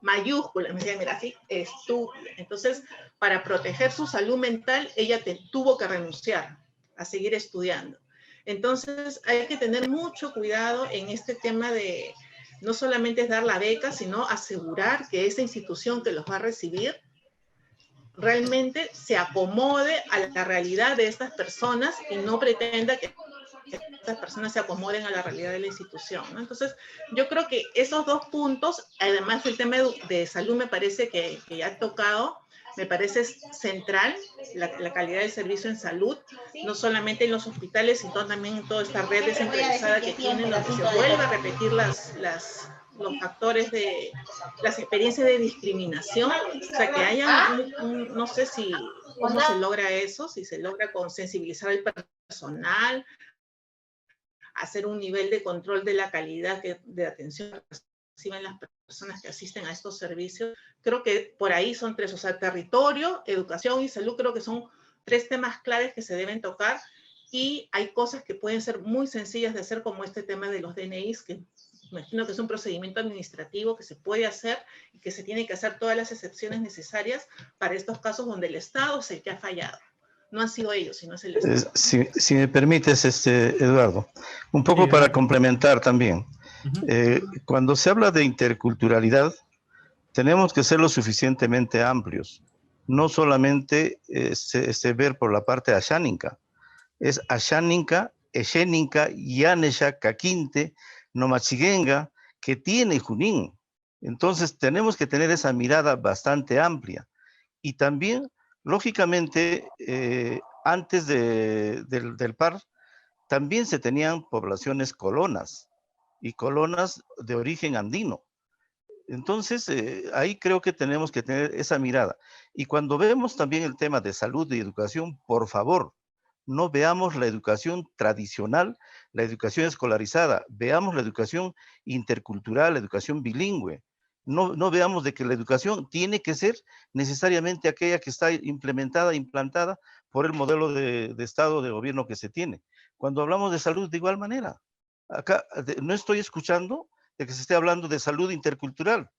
mayúsculas, me decían, mira, así, estúpida. Entonces, para proteger su salud mental, ella tuvo que renunciar a seguir estudiando. Entonces, hay que tener mucho cuidado en este tema de, no solamente es dar la beca, sino asegurar que esa institución que los va a recibir realmente se acomode a la realidad de estas personas y no pretenda que estas personas se acomoden a la realidad de la institución, ¿no? Entonces, yo creo que esos 2 puntos, además el tema de salud me parece que ya ha tocado, me parece central, la calidad del servicio en salud, no solamente en los hospitales, sino también en toda esta red descentralizada que tienen, donde se vuelve a repetir los factores de las experiencias de discriminación, o sea, que haya no sé cómo se logra eso, si se logra con sensibilizar al personal, hacer un nivel de control de la calidad de atención que reciben las personas que asisten a estos servicios. Creo que por ahí son 3, o sea, territorio, educación y salud, creo que son 3 temas claves que se deben tocar y hay cosas que pueden ser muy sencillas de hacer, como este tema de los DNIs, que imagino que es un procedimiento administrativo que se puede hacer y que se tiene que hacer todas las excepciones necesarias para estos casos donde el Estado es el que ha fallado. No han sido ellos, sino es el Estado. Si me permites, Eduardo, un poco para complementar también. Cuando se habla de interculturalidad, tenemos que ser lo suficientemente amplios. No solamente ver por la parte asháninca. Es asháninca, eshéninca, yanesha, caquinte, nomachiguenga, que tiene Junín. Entonces tenemos que tener esa mirada bastante amplia. Y también, lógicamente, antes del PAR, también se tenían poblaciones colonas, y colonas de origen andino. Entonces, ahí creo que tenemos que tener esa mirada. Y cuando vemos también el tema de salud y educación, por favor, no veamos la educación tradicional, la educación escolarizada, veamos la educación intercultural, la educación bilingüe. No veamos de que la educación tiene que ser necesariamente aquella que está implantada por el modelo de Estado, de gobierno que se tiene. Cuando hablamos de salud, de igual manera. Acá no estoy escuchando de que se esté hablando de salud intercultural,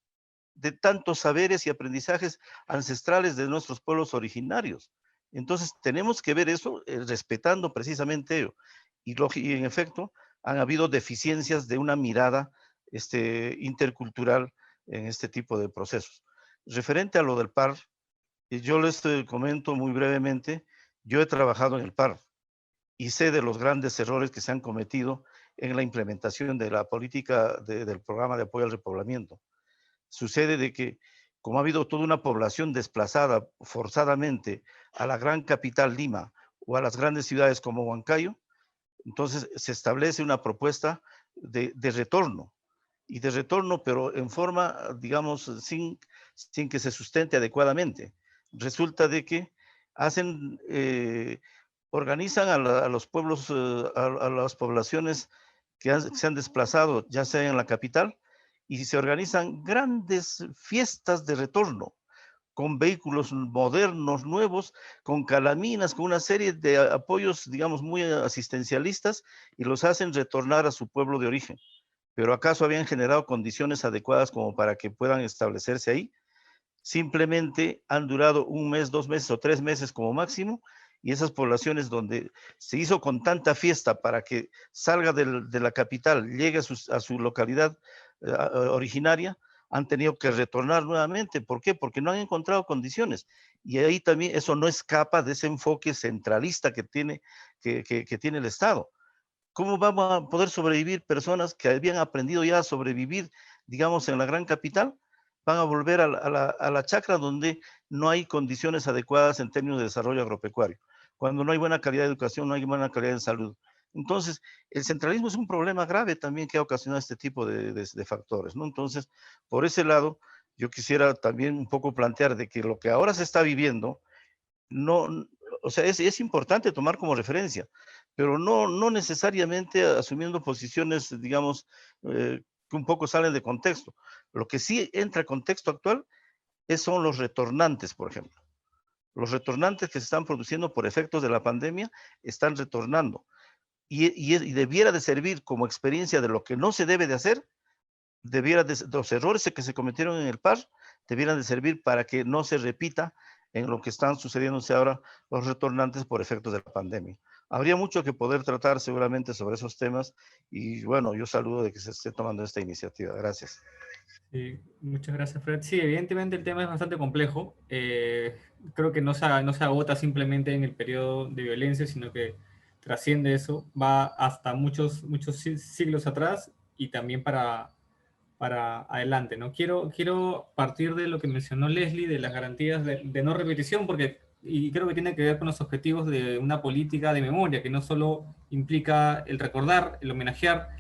de tantos saberes y aprendizajes ancestrales de nuestros pueblos originarios. Entonces, tenemos que ver eso respetando precisamente ello. Y en efecto, han habido deficiencias de una mirada intercultural en este tipo de procesos. Referente a lo del PAR, yo les comento muy brevemente, yo he trabajado en el PAR y sé de los grandes errores que se han cometido en la implementación de la política del programa de apoyo al repoblamiento. Sucede de que, como ha habido toda una población desplazada forzadamente a la gran capital Lima o a las grandes ciudades como Huancayo, entonces se establece una propuesta de retorno, y de retorno, pero en forma, digamos, sin que se sustente adecuadamente. Resulta de que organizan a los pueblos, a las poblaciones que se han desplazado, ya sea en la capital, y se organizan grandes fiestas de retorno, con vehículos modernos, nuevos, con calaminas, con una serie de apoyos, digamos, muy asistencialistas, y los hacen retornar a su pueblo de origen. ¿Pero acaso habían generado condiciones adecuadas como para que puedan establecerse ahí? Simplemente han durado 1 mes, 2 meses o 3 meses como máximo, y esas poblaciones donde se hizo con tanta fiesta para que salga de la capital, llegue a su localidad originaria, han tenido que retornar nuevamente. ¿Por qué? Porque no han encontrado condiciones. Y ahí también eso no escapa de ese enfoque centralista que tiene el Estado. ¿Cómo vamos a poder sobrevivir personas que habían aprendido ya a sobrevivir, digamos, en la gran capital? Van a volver a la chacra donde no hay condiciones adecuadas en términos de desarrollo agropecuario. Cuando no hay buena calidad de educación, no hay buena calidad de salud. Entonces, el centralismo es un problema grave también que ha ocasionado este tipo de factores, ¿no? Entonces, por ese lado, yo quisiera también un poco plantear de que lo que ahora se está viviendo, o sea, es importante tomar como referencia, pero no necesariamente asumiendo posiciones, digamos, que un poco salen de contexto. Lo que sí entra en contexto actual son los retornantes, por ejemplo. Los retornantes que se están produciendo por efectos de la pandemia están retornando. Y debiera de servir como experiencia de lo que no se debe de hacer, los errores que se cometieron en el PAR, debieran de servir para que no se repita en lo que están sucediéndose ahora los retornantes por efectos de la pandemia. Habría mucho que poder tratar seguramente sobre esos temas, y bueno, yo saludo de que se esté tomando esta iniciativa. Gracias. Sí, muchas gracias, Fred. Sí, evidentemente el tema es bastante complejo. Creo que no se agota simplemente en el periodo de violencia, sino que trasciende eso, va hasta muchos siglos atrás y también para adelante, ¿no? Quiero partir de lo que mencionó Leslie, de las garantías de no repetición, y creo que tiene que ver con los objetivos de una política de memoria, que no solo implica el recordar, el homenajear,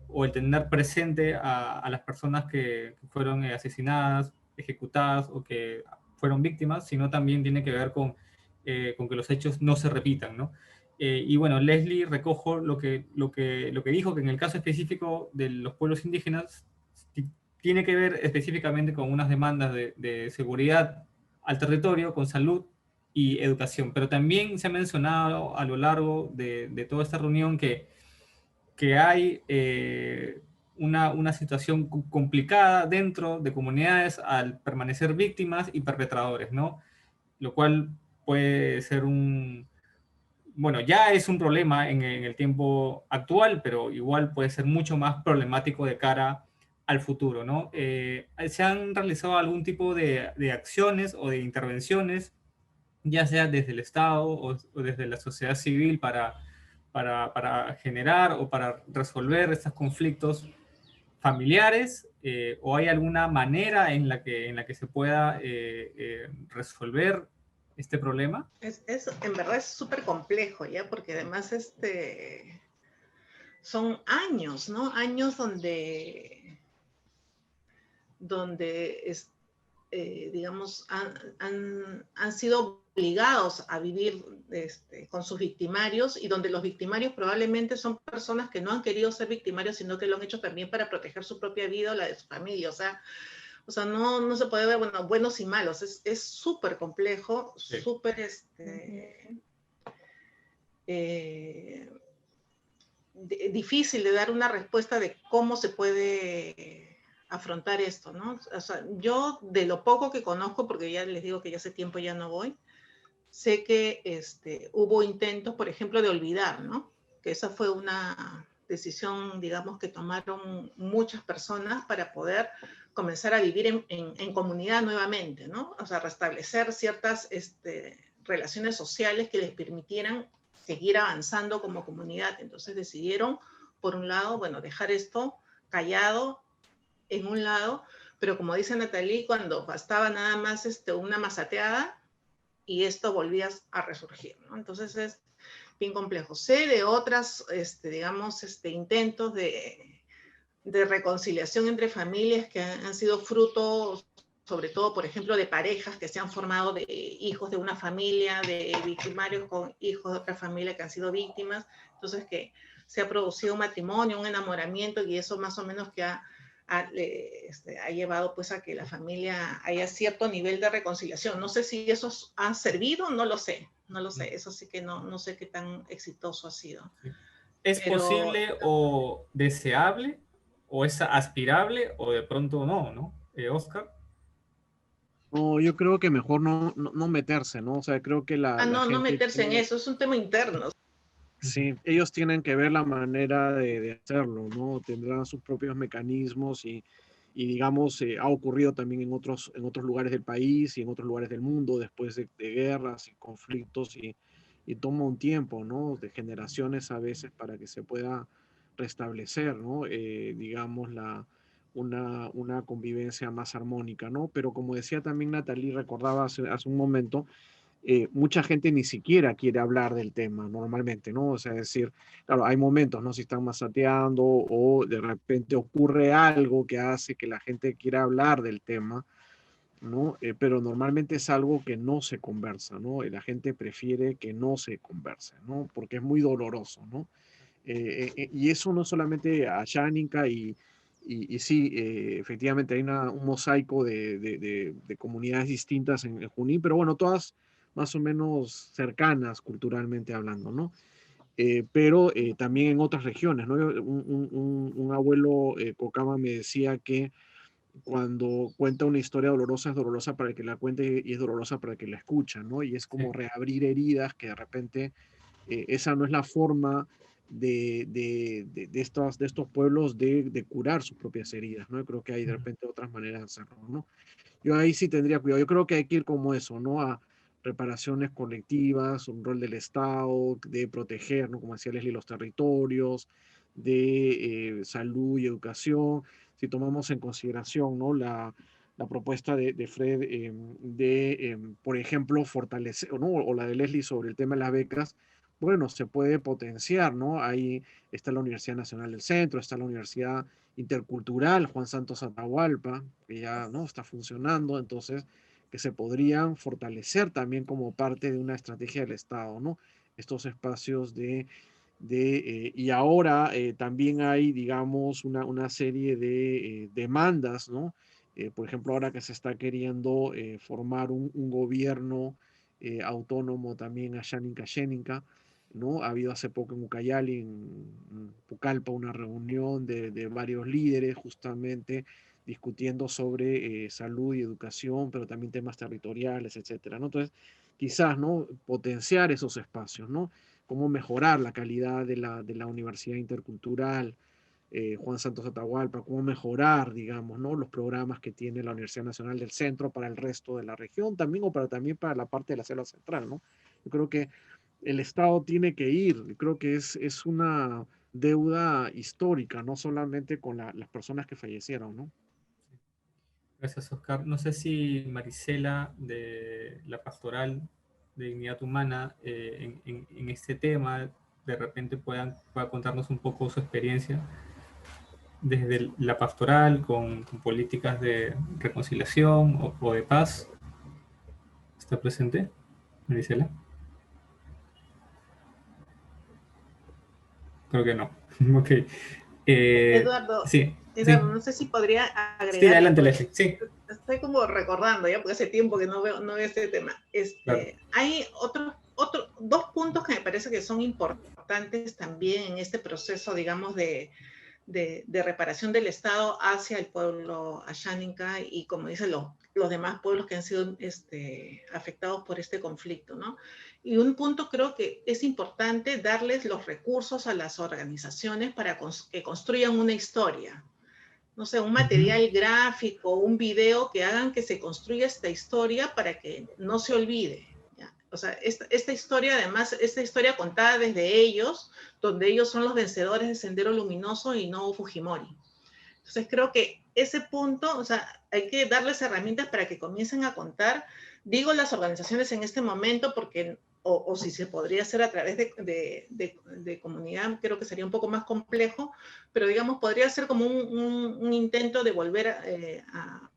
o el tener presente a las personas que fueron asesinadas, ejecutadas o que fueron víctimas, sino también tiene que ver con que los hechos no se repitan, ¿no? Y bueno, Leslie recojo lo que dijo, que en el caso específico de los pueblos indígenas tiene que ver específicamente con unas demandas de seguridad al territorio, con salud y educación. Pero también se ha mencionado a lo largo de toda esta reunión que hay una situación complicada dentro de comunidades al permanecer víctimas y perpetradores, ¿no? Lo cual puede ser bueno, ya es un problema en el tiempo actual, pero igual puede ser mucho más problemático de cara al futuro, ¿no? ¿Se han realizado algún tipo de acciones o de intervenciones, ya sea desde el Estado o desde la sociedad civil para generar o para resolver estos conflictos familiares? ¿O hay alguna manera en la que se pueda resolver este problema? En verdad es súper complejo, ¿ya? Porque además son años, ¿no? Años donde digamos, han sido obligados a vivir con sus victimarios, y donde los victimarios probablemente son personas que no han querido ser victimarios, sino que lo han hecho también para proteger su propia vida o la de su familia. O sea, no se puede ver, bueno, buenos y malos. Es súper complejo, Sí. súper difícil de dar una respuesta de cómo se puede afrontar esto, ¿no? O sea, yo de lo poco que conozco, porque ya les digo que ya hace tiempo ya no voy, sé que hubo intentos, por ejemplo, de olvidar, ¿no? Que esa fue una decisión, digamos, que tomaron muchas personas para poder comenzar a vivir en comunidad nuevamente, ¿no? O sea, restablecer ciertas relaciones sociales que les permitieran seguir avanzando como comunidad. Entonces decidieron, por un lado, bueno, dejar esto callado en un lado, pero como dice Nathalie, cuando bastaba nada más una masateada y esto volvía a resurgir, ¿no? Entonces es bien complejo. Sé de otras, digamos, intentos de reconciliación entre familias que han sido fruto, sobre todo, por ejemplo, de parejas que se han formado de hijos de una familia, de victimarios con hijos de otra familia que han sido víctimas. Entonces que se ha producido un matrimonio, un enamoramiento, y eso más o menos que ha llevado pues a que la familia haya cierto nivel de reconciliación. No sé si eso ha servido, no lo sé, eso sí que no sé qué tan exitoso ha sido. ¿Es posible o deseable, o es aspirable, o de pronto no, Oscar? No, yo creo que mejor no meterse, ¿no? O sea, creo que la no gente meterse en eso, es un tema interno. Sí, ellos tienen que ver la manera de hacerlo, ¿no? Tendrán sus propios mecanismos y digamos, ha ocurrido también en otros lugares del país y en otros lugares del mundo después de guerras y conflictos y toma un tiempo, ¿no? De generaciones a veces para que se pueda restablecer, ¿no? Digamos, una convivencia más armónica, ¿no? Pero como decía también Nathalie, recordaba hace un momento, mucha gente ni siquiera quiere hablar del tema normalmente, ¿no? O sea, es decir, claro, hay momentos, ¿no? Si están masateando o de repente ocurre algo que hace que la gente quiera hablar del tema, ¿no? Pero normalmente es algo que no se conversa, ¿no? La gente prefiere que no se converse, ¿no? Porque es muy doloroso, ¿no? Y eso no solamente a Xánica y sí, efectivamente hay un mosaico de comunidades distintas en Junín, pero bueno, todas más o menos cercanas culturalmente hablando, ¿no? Pero también en otras regiones, ¿no? Un abuelo Cocama me decía que cuando cuenta una historia dolorosa es dolorosa para el que la cuente y es dolorosa para el que la escucha, ¿no? Y es como reabrir heridas que de repente esa no es la forma de estos pueblos de curar sus propias heridas, ¿no? Yo creo que hay de repente otras maneras de hacerlo, ¿no? Yo ahí sí tendría cuidado. Yo creo que hay que ir como eso, ¿no? A reparaciones colectivas, un rol del Estado, de proteger, ¿no? Como decía Leslie, los territorios, de salud y educación. Si tomamos en consideración, ¿no? La propuesta de Fred por ejemplo, fortalecer, ¿no? O la de Leslie sobre el tema de las becas, bueno, se puede potenciar, ¿no? Ahí está la Universidad Nacional del Centro, está la Universidad Intercultural Juan Santos Atahualpa, que ya no está funcionando, entonces que se podrían fortalecer también como parte de una estrategia del Estado, ¿no? Estos espacios y ahora también hay, digamos, una serie de demandas, ¿no? Por ejemplo, ahora que se está queriendo formar un gobierno autónomo también Ashaninka Sheninka, ¿no? Ha habido hace poco en Ucayali, en Pucallpa, una reunión de varios líderes justamente discutiendo sobre salud y educación, pero también temas territoriales, etcétera, ¿no? Entonces, quizás, ¿no? Potenciar esos espacios, ¿no? Cómo mejorar la calidad de la universidad intercultural, Juan Santos Atahualpa, cómo mejorar, digamos, ¿no? Los programas que tiene la Universidad Nacional del Centro para el resto de la región también, o también para la parte de la selva central, ¿no? Yo creo que el Estado tiene que ir, creo que es una deuda histórica, no solamente con las personas que fallecieron, ¿no? Gracias, Oscar. No sé si Marisela, de la Pastoral de Dignidad Humana, en este tema, de repente pueda contarnos un poco su experiencia desde la pastoral con políticas de reconciliación o de paz. ¿Está presente, Marisela? Creo que no. Ok. Eduardo, Sí, Eduardo, sí. no sé si podría Sí, agregar, adelante, porque Leslie. Sí, estoy como recordando ya, porque hace tiempo que no veo este tema. claro. Hay dos puntos que me parece que son importantes también en este proceso, digamos, de reparación del Estado hacia el pueblo asháninka y, como dicen los demás pueblos que han sido afectados por este conflicto, ¿no? Y un punto creo que es importante darles los recursos a las organizaciones para que construyan una historia. No sé, un material gráfico, un video que hagan que se construya esta historia para que no se olvide. ¿Ya? O sea, esta historia, además, esta historia contada desde ellos, donde ellos son los vencedores del Sendero Luminoso y no Fujimori. Entonces creo que ese punto, o sea, hay que darles herramientas para que comiencen a contar. Digo las organizaciones en este momento porque, o si se podría hacer a través de comunidad, creo que sería un poco más complejo, pero digamos, podría ser como un intento de volver a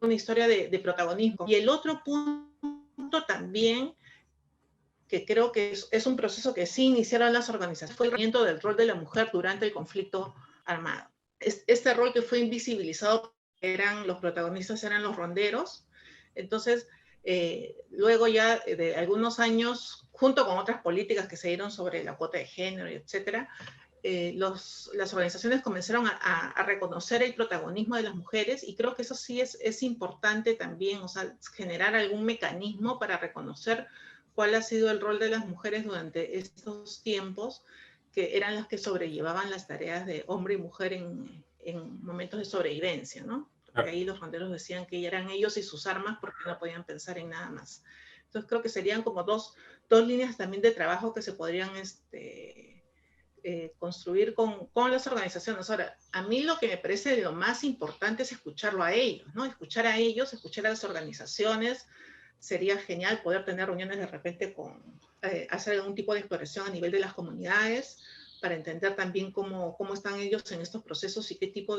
una historia de protagonismo. Y el otro punto también, que creo que es un proceso que sí iniciaron las organizaciones, fue el reconocimiento del rol de la mujer durante el conflicto armado. Este rol que fue invisibilizado, los protagonistas eran los ronderos. Entonces, luego ya de algunos años, junto con otras políticas que se dieron sobre la cuota de género, etcétera, las organizaciones comenzaron a reconocer el protagonismo de las mujeres, y creo que eso sí es importante también, o sea, generar algún mecanismo para reconocer cuál ha sido el rol de las mujeres durante estos tiempos, que eran las que sobrellevaban las tareas de hombre y mujer en momentos de sobrevivencia, ¿no? Porque ahí los ronderos decían que eran ellos y sus armas porque no podían pensar en nada más. Entonces creo que serían como dos líneas también de trabajo que se podrían construir con las organizaciones. Ahora, a mí lo que me parece lo más importante es escucharlo a ellos, ¿no? Escuchar a ellos, escuchar a las organizaciones. Sería genial poder tener reuniones de repente hacer algún tipo de exploración a nivel de las comunidades para entender también cómo están ellos en estos procesos y qué tipo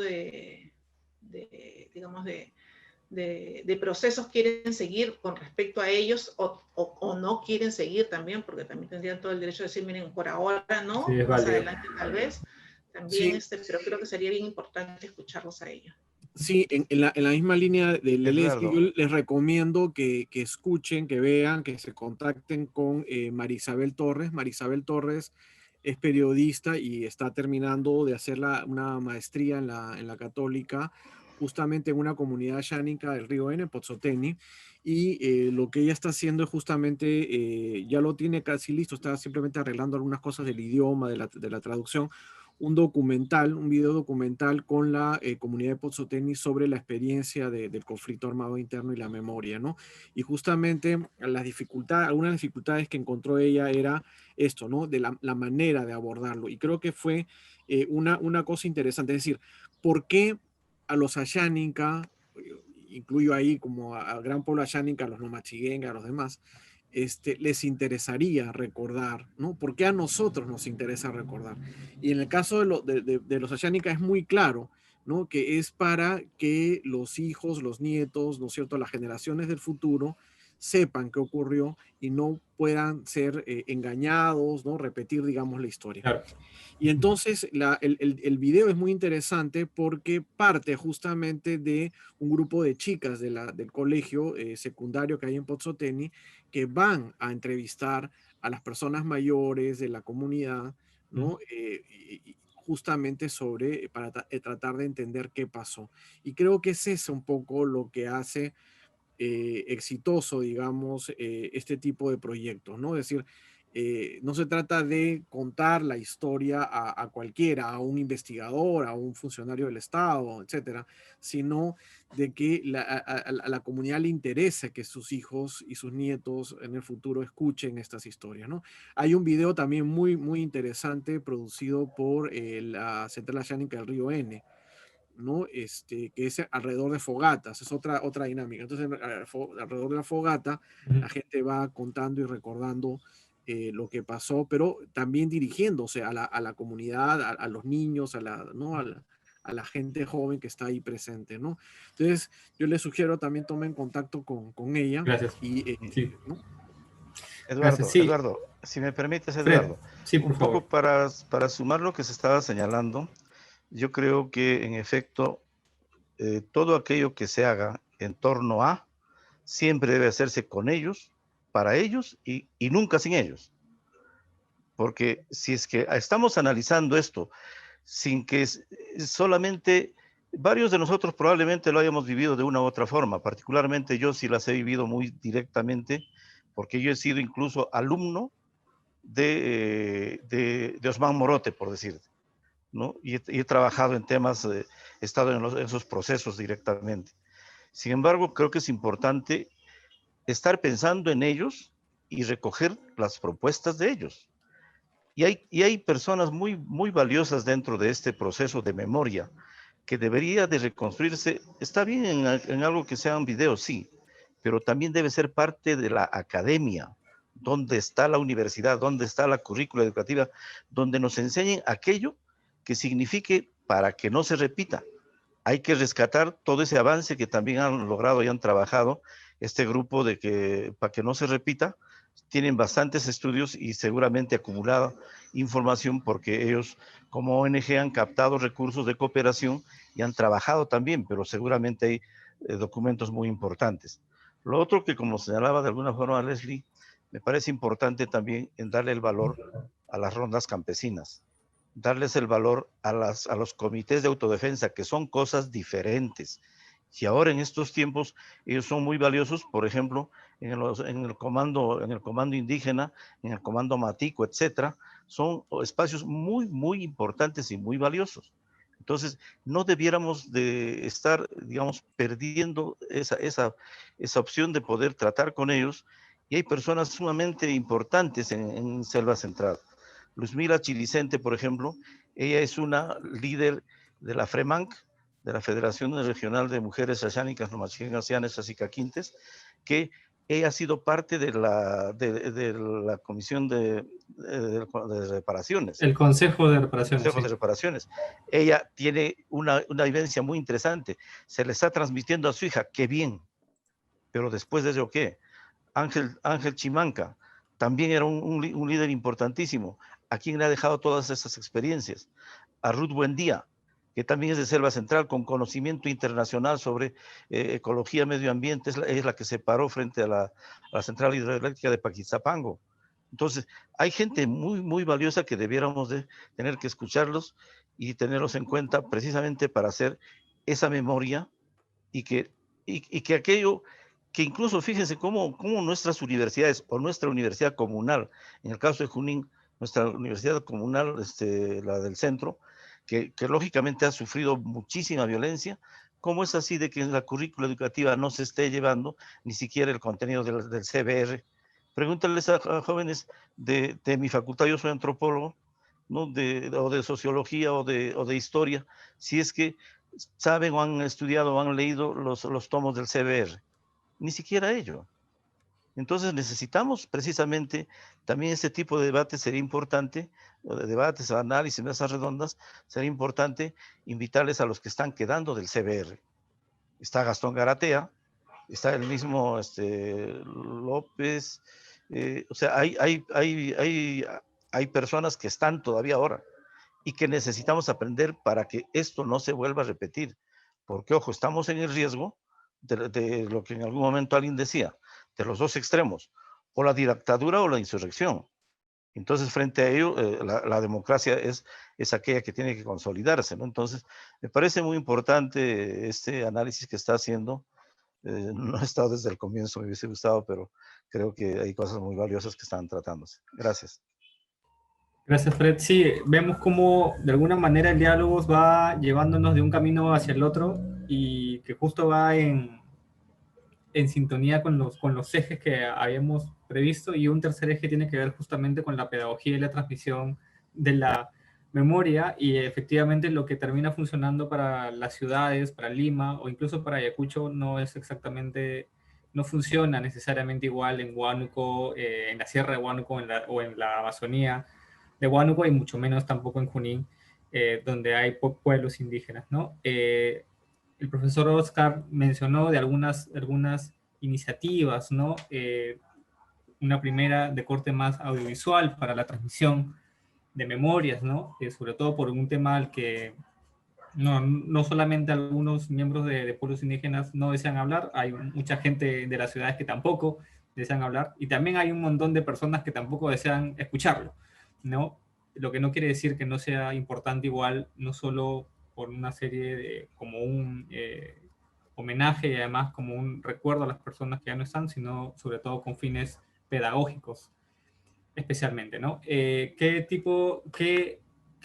digamos, de procesos quieren seguir con respecto a ellos o no quieren seguir también, porque también tendrían todo el derecho de decir, miren, por ahora no, Sí, más adelante tal vez. También, Sí. pero creo que sería bien importante escucharlos a ellos. Sí, en la misma línea de Leslie, Eduardo. yo les recomiendo que escuchen, que vean, que se contacten con Marisabel Torres. Marisabel Torres es periodista y está terminando de hacer una maestría en la Católica, justamente en una comunidad shánica del Río N, Pozzoteni, y lo que ella está haciendo es justamente, ya lo tiene casi listo, está simplemente arreglando algunas cosas del idioma, de la traducción, un video documental con la comunidad de Pozzoteni sobre la experiencia del conflicto armado interno y la memoria, ¿no? Y justamente algunas dificultades que encontró ella era esto, ¿no? De la manera de abordarlo. Y creo que fue una cosa interesante, es decir, ¿por qué a los Ashaninka, incluyo ahí como al gran pueblo Ashaninka, a los Nomachiguenga, a los demás, les interesaría recordar, ¿no? ¿Por qué a nosotros nos interesa recordar? Y en el caso de los Ashaninka es muy claro, ¿no? Que es para que los hijos, los nietos, ¿no es cierto?, las generaciones del futuro sepan qué ocurrió y no puedan ser engañados, ¿no? Repetir, digamos, la historia. Claro. Y entonces el video es muy interesante porque parte justamente de un grupo de chicas del colegio secundario que hay en Pozzoteni que van a entrevistar a las personas mayores de la comunidad, ¿no? Justamente para tratar de entender qué pasó. Y creo que es eso un poco lo que hace exitoso, digamos, este tipo de proyectos, ¿no? Es decir, no se trata de contar la historia a cualquiera, a un investigador, a un funcionario del Estado, etcétera, sino de que a la comunidad le interesa que sus hijos y sus nietos en el futuro escuchen estas historias, ¿no? Hay un video también muy interesante producido por la Central Oceánica del Río N, ¿no? Que es alrededor de fogatas, es otra dinámica. Entonces, alrededor de la fogata, la gente va contando y recordando lo que pasó, pero también dirigiéndose a la comunidad, a los niños, ¿no? A la gente joven que está ahí presente, ¿no? Entonces, yo les sugiero también tomen contacto con ella. Gracias. Y, Sí. ¿no? Eduardo, Gracias, sí. Eduardo, si me permites, Fred, Eduardo, sí, por un favor. poco para sumar lo que se estaba señalando, yo creo que en efecto todo aquello que se haga en torno a siempre debe hacerse con ellos, para ellos y nunca sin ellos. Porque si es que estamos analizando esto sin que solamente varios de nosotros probablemente lo hayamos vivido de una u otra forma, particularmente yo sí las he vivido muy directamente, porque yo he sido incluso alumno de Osman Morote, por decirte, ¿no? Y he trabajado en temas, he estado en esos procesos directamente. Sin embargo, creo que es importante estar pensando en ellos y recoger las propuestas de ellos. Y hay personas muy valiosas dentro de este proceso de memoria que debería de reconstruirse. Está bien en algo que sean videos, sí, pero también debe ser parte de la academia. ¿Dónde está la universidad? ¿Dónde está la currícula educativa? Donde nos enseñen aquello que signifique para que no se repita. Hay que rescatar todo ese avance que también han logrado y han trabajado este grupo para que no se repita. Tienen bastantes estudios y seguramente acumulada información porque ellos como ONG han captado recursos de cooperación y han trabajado también, pero seguramente hay documentos muy importantes. Lo otro que, como señalaba de alguna forma Leslie, me parece importante también en darle el valor a las rondas campesinas, darles el valor a los comités de autodefensa, que son cosas diferentes. Y ahora en estos tiempos ellos son muy valiosos, por ejemplo, en el comando indígena, en el comando Matico, etcétera, son espacios muy importantes y muy valiosos. Entonces, no debiéramos de estar, digamos, perdiendo esa opción de poder tratar con ellos, y hay personas sumamente importantes en Selva Central. Luzmila Chilicente, por ejemplo, ella es una líder de la FREMANC, de la Federación Regional de Mujeres Ayánicas, Nomachiquengas, Acicaquintes, que ella ha sido parte de la Comisión de Reparaciones. El Consejo de Reparaciones. Consejo de Reparaciones. Ella tiene una vivencia muy interesante. Se le está transmitiendo a su hija, qué bien, pero después de eso, ¿qué? Ángel Chimanca también era un líder importantísimo. ¿A quién le ha dejado todas esas experiencias? A Ruth Buendía, que también es de Selva Central, con conocimiento internacional sobre ecología, medio ambiente, es la que se paró frente a la central hidroeléctrica de Paquizapango. Entonces, hay gente muy valiosa que debiéramos de tener que escucharlos y tenerlos en cuenta precisamente para hacer esa memoria y que aquello que incluso fíjense cómo nuestras universidades o nuestra universidad comunal, en el caso de Junín, nuestra universidad comunal, la del centro, que lógicamente ha sufrido muchísima violencia, ¿cómo es así de que en la currícula educativa no se esté llevando ni siquiera el contenido del CBR? Pregúntales a jóvenes de mi facultad, yo soy antropólogo, ¿no? O de sociología o de historia, si es que saben o han estudiado o han leído los tomos del CBR. Ni siquiera ello. Entonces necesitamos precisamente también este tipo de debates. Sería importante, o de debates, análisis, mesas redondas, sería importante invitarles a los que están quedando del CBR. Está Gastón Garatea, está el mismo López, o sea, hay personas que están todavía ahora y que necesitamos aprender para que esto no se vuelva a repetir, porque ojo, estamos en el riesgo de lo que en algún momento alguien decía, de los dos extremos, o la dictadura o la insurrección. Entonces, frente a ello, la democracia es aquella que tiene que consolidarse, ¿no? Entonces, me parece muy importante este análisis que está haciendo. No he estado desde el comienzo, me hubiese gustado, pero creo que hay cosas muy valiosas que están tratándose. Gracias. Gracias, Fred. Sí, vemos cómo de alguna manera el diálogo va llevándonos de un camino hacia el otro y que justo va en sintonía con los ejes que habíamos previsto, y un tercer eje tiene que ver justamente con la pedagogía y la transmisión de la memoria, y efectivamente lo que termina funcionando para las ciudades, para Lima o incluso para Ayacucho no funciona necesariamente igual en Huánuco, en la Sierra de Huánuco o en la Amazonía de Huánuco, y mucho menos tampoco en Junín, donde hay pueblos indígenas, ¿no? El profesor Oscar mencionó de algunas iniciativas, ¿no? Una primera de corte más audiovisual para la transmisión de memorias, ¿no? Sobre todo por un tema al que no solamente algunos miembros de pueblos indígenas no desean hablar, hay mucha gente de las ciudades que tampoco desean hablar, y también hay un montón de personas que tampoco desean escucharlo, ¿no? Lo que no quiere decir que no sea importante igual, no solo por una serie de, como un homenaje y además como un recuerdo a las personas que ya no están, sino sobre todo con fines pedagógicos, especialmente, ¿no? ¿Qué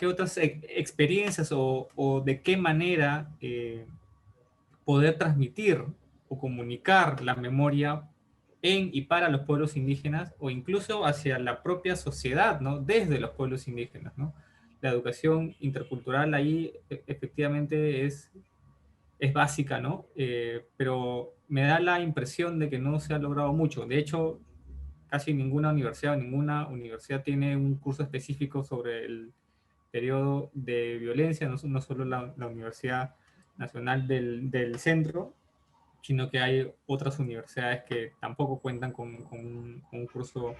otras experiencias o de qué manera poder transmitir o comunicar la memoria en y para los pueblos indígenas, o incluso hacia la propia sociedad, ¿no? Desde los pueblos indígenas, ¿no? La educación intercultural ahí efectivamente es básica, ¿no? Pero me da la impresión de que no se ha logrado mucho. De hecho, casi ninguna universidad tiene un curso específico sobre el periodo de violencia, no solo la Universidad Nacional del Centro, sino que hay otras universidades que tampoco cuentan con un curso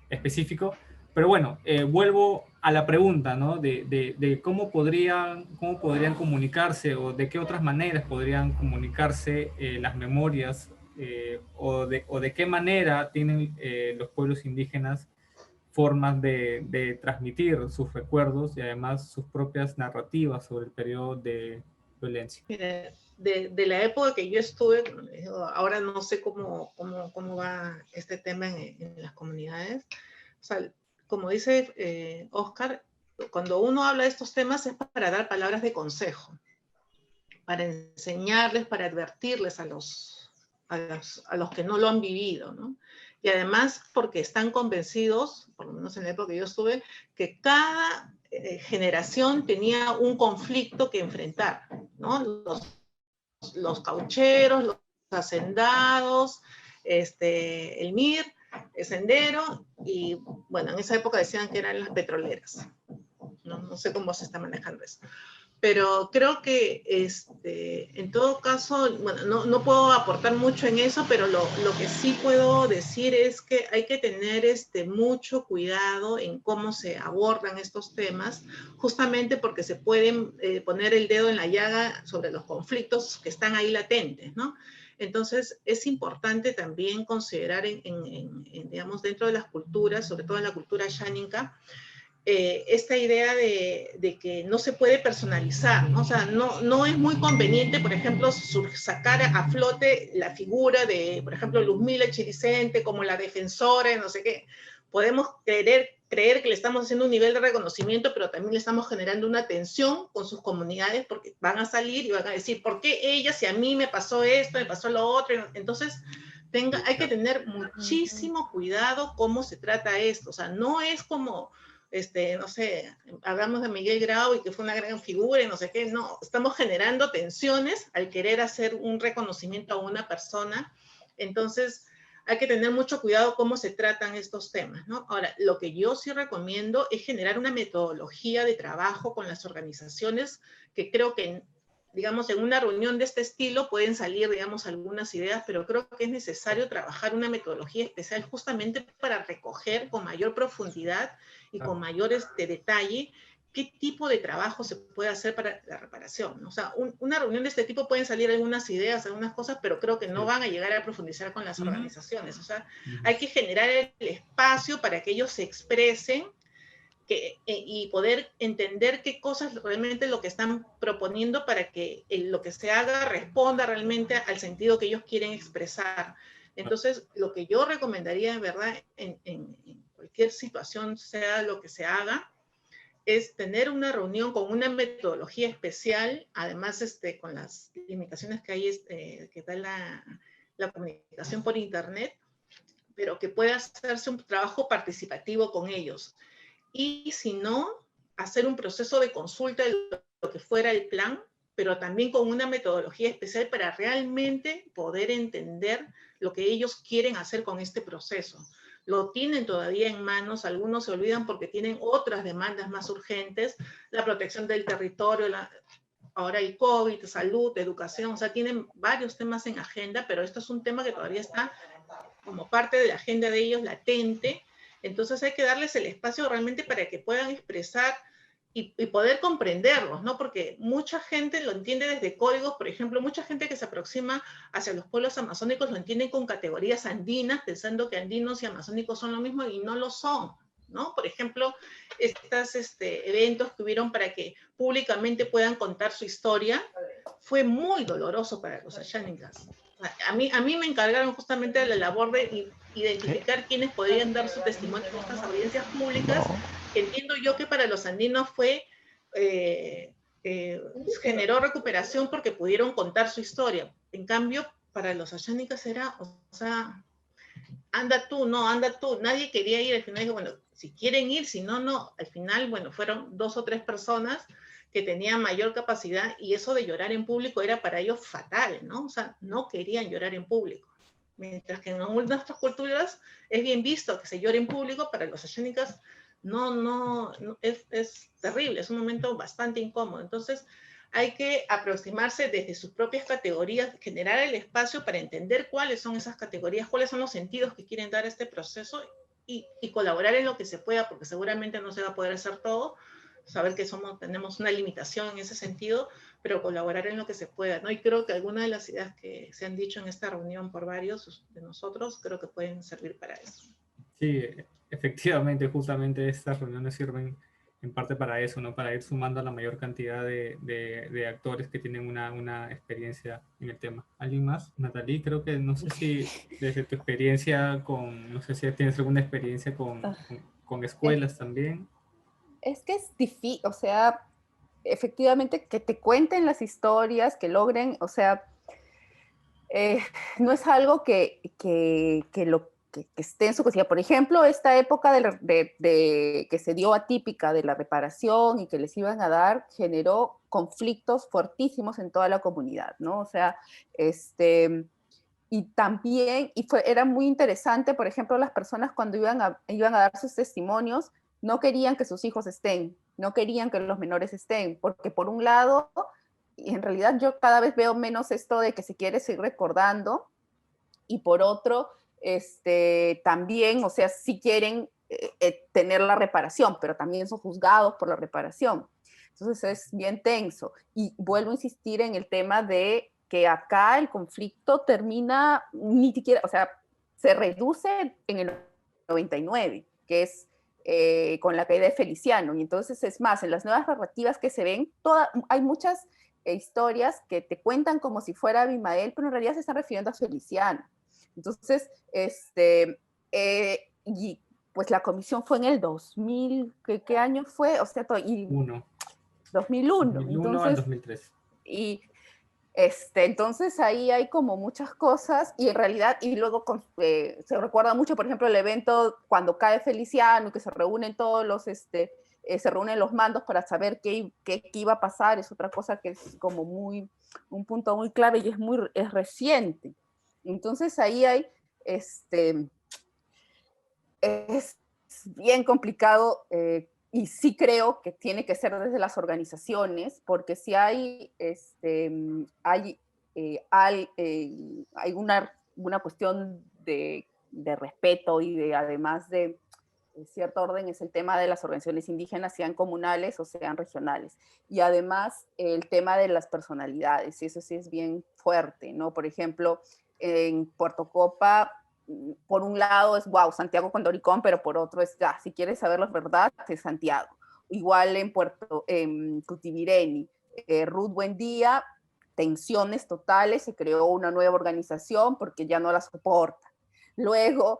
específico. Pero bueno, vuelvo a la pregunta, ¿no? De cómo podrían comunicarse, o de qué otras maneras podrían comunicarse las memorias, o de qué manera tienen los pueblos indígenas formas de transmitir sus recuerdos y además sus propias narrativas sobre el periodo de violencia. Mira, de la época que yo estuve, ahora no sé cómo va este tema en las comunidades. O sea, como dice Oscar, cuando uno habla de estos temas es para dar palabras de consejo, para enseñarles, para advertirles a los que no lo han vivido, ¿no? Y además porque están convencidos, por lo menos en la época que yo estuve, que cada generación tenía un conflicto que enfrentar, ¿no? Los caucheros, los hacendados, el MIR, el Sendero, y bueno, en esa época decían que eran las petroleras. No sé cómo se está manejando eso. Pero creo que en todo caso, bueno, no puedo aportar mucho en eso, pero lo que sí puedo decir es que hay que tener mucho cuidado en cómo se abordan estos temas, justamente porque se pueden poner el dedo en la llaga sobre los conflictos que están ahí latentes, ¿no? Entonces, es importante también considerar, digamos, dentro de las culturas, sobre todo en la cultura xáninca, esta idea de que no se puede personalizar, ¿no? O sea, no es muy conveniente, por ejemplo, sacar a flote la figura de, por ejemplo, Luzmila Chiricente como la defensora, no sé qué. Podemos creer que le estamos haciendo un nivel de reconocimiento, pero también le estamos generando una tensión con sus comunidades, porque van a salir y van a decir, ¿por qué ella, si a mí me pasó esto, me pasó lo otro? Entonces, hay que tener muchísimo cuidado cómo se trata esto. O sea, no es como... no sé, hablamos de Miguel Grau y que fue una gran figura y no sé qué, no, estamos generando tensiones al querer hacer un reconocimiento a una persona. Entonces hay que tener mucho cuidado cómo se tratan estos temas, ¿no? Ahora, lo que yo sí recomiendo es generar una metodología de trabajo con las organizaciones, que creo que digamos, en una reunión de este estilo pueden salir, digamos, algunas ideas, pero creo que es necesario trabajar una metodología especial justamente para recoger con mayor profundidad y con mayor detalle qué tipo de trabajo se puede hacer para la reparación, ¿no? O sea, una reunión de este tipo pueden salir algunas ideas, algunas cosas, pero creo que no van a llegar a profundizar con las organizaciones. O sea, hay que generar el espacio para que ellos se expresen y poder entender qué cosas realmente lo que están proponiendo para que lo que se haga responda realmente al sentido que ellos quieren expresar. Entonces, lo que yo recomendaría, en verdad, en cualquier situación, sea lo que se haga, es tener una reunión con una metodología especial, además con las limitaciones que hay, que da la comunicación por internet, pero que pueda hacerse un trabajo participativo con ellos. Y si no, hacer un proceso de consulta de lo que fuera el plan, pero también con una metodología especial para realmente poder entender lo que ellos quieren hacer con este proceso. Lo tienen todavía en manos, algunos se olvidan porque tienen otras demandas más urgentes, la protección del territorio, ahora el COVID, salud, educación, o sea, tienen varios temas en agenda, pero esto es un tema que todavía está como parte de la agenda de ellos latente. Entonces hay que darles el espacio realmente para que puedan expresar y poder comprenderlos, ¿no? Porque mucha gente lo entiende desde códigos, por ejemplo, mucha gente que se aproxima hacia los pueblos amazónicos lo entienden con categorías andinas, pensando que andinos y amazónicos son lo mismo y no lo son, ¿no? Por ejemplo, estos eventos que hubieron para que públicamente puedan contar su historia, fue muy doloroso para los ayánicas. A mí me encargaron justamente de la labor de identificar quiénes podían dar su testimonio en estas audiencias públicas. Entiendo yo que para los andinos fue, generó recuperación porque pudieron contar su historia. En cambio, para los ayánicas era, o sea, anda tú, no, anda tú. Nadie quería ir. Al final dije, bueno, si quieren ir, si no, no. Al final, bueno, fueron 2 o 3 personas que tenían mayor capacidad y eso de llorar en público era para ellos fatal, ¿no? O sea, no querían llorar en público. Mientras que en nuestras culturas es bien visto que se llore en público, para los ayánicas no, es terrible, es un momento bastante incómodo. Entonces, hay que aproximarse desde sus propias categorías, generar el espacio para entender cuáles son esas categorías, cuáles son los sentidos que quieren dar a este proceso y colaborar en lo que se pueda, porque seguramente no se va a poder hacer todo, saber que tenemos una limitación en ese sentido, pero colaborar en lo que se pueda, ¿no? Y creo que algunas de las ideas que se han dicho en esta reunión por varios de nosotros, creo que pueden servir para eso. Sí, efectivamente, justamente estas reuniones sirven en parte para eso, ¿no? Para ir sumando a la mayor cantidad de actores que tienen una experiencia en el tema. ¿Alguien más? Natalie, creo que, no sé si desde tu experiencia no sé si tienes alguna experiencia con escuelas también. Es que es difícil, o sea, efectivamente que te cuenten las historias, que logren, o sea, no es algo que esté en su cocina. Por ejemplo, esta época que se dio atípica de la reparación y que les iban a dar, generó conflictos fuertísimos en toda la comunidad, ¿no? O sea, y también, era muy interesante, por ejemplo, las personas cuando iban a dar sus testimonios, no querían que sus hijos estén, no querían que los menores estén, porque por un lado, y en realidad yo cada vez veo menos esto de que se quiere seguir recordando, y por otro, también, o sea, sí quieren tener la reparación, pero también son juzgados por la reparación. Entonces es bien tenso. Y vuelvo a insistir en el tema de que acá el conflicto termina ni siquiera, o sea, se reduce en el 99, que es con la caída de Feliciano. Y entonces es más, en las nuevas narrativas que se ven, hay muchas historias que te cuentan como si fuera Abimael, pero en realidad se están refiriendo a Feliciano. Entonces, y pues la comisión fue en el 2000, ¿qué año fue? O sea, 2001. 2001 entonces, al 2003. Y entonces ahí hay como muchas cosas y en realidad, y luego se recuerda mucho, por ejemplo, el evento cuando cae Feliciano, que se reúnen todos los, se reúnen los mandos para saber qué iba a pasar, es otra cosa que es como un punto muy clave y es reciente. Entonces ahí hay, es bien complicado y sí creo que tiene que ser desde las organizaciones, porque si hay, hay una cuestión de respeto y de, además de cierto orden, es el tema de las organizaciones indígenas, sean comunales o sean regionales. Y además el tema de las personalidades, y eso sí es bien fuerte, ¿no? Por ejemplo, en Puerto Copa, por un lado es, wow, Santiago Condoricón, pero por otro es, ya, si quieres saber la verdad, es Santiago. Igual en Cutivireni, Ruth Buendía, tensiones totales, se creó una nueva organización porque ya no la soporta. Luego,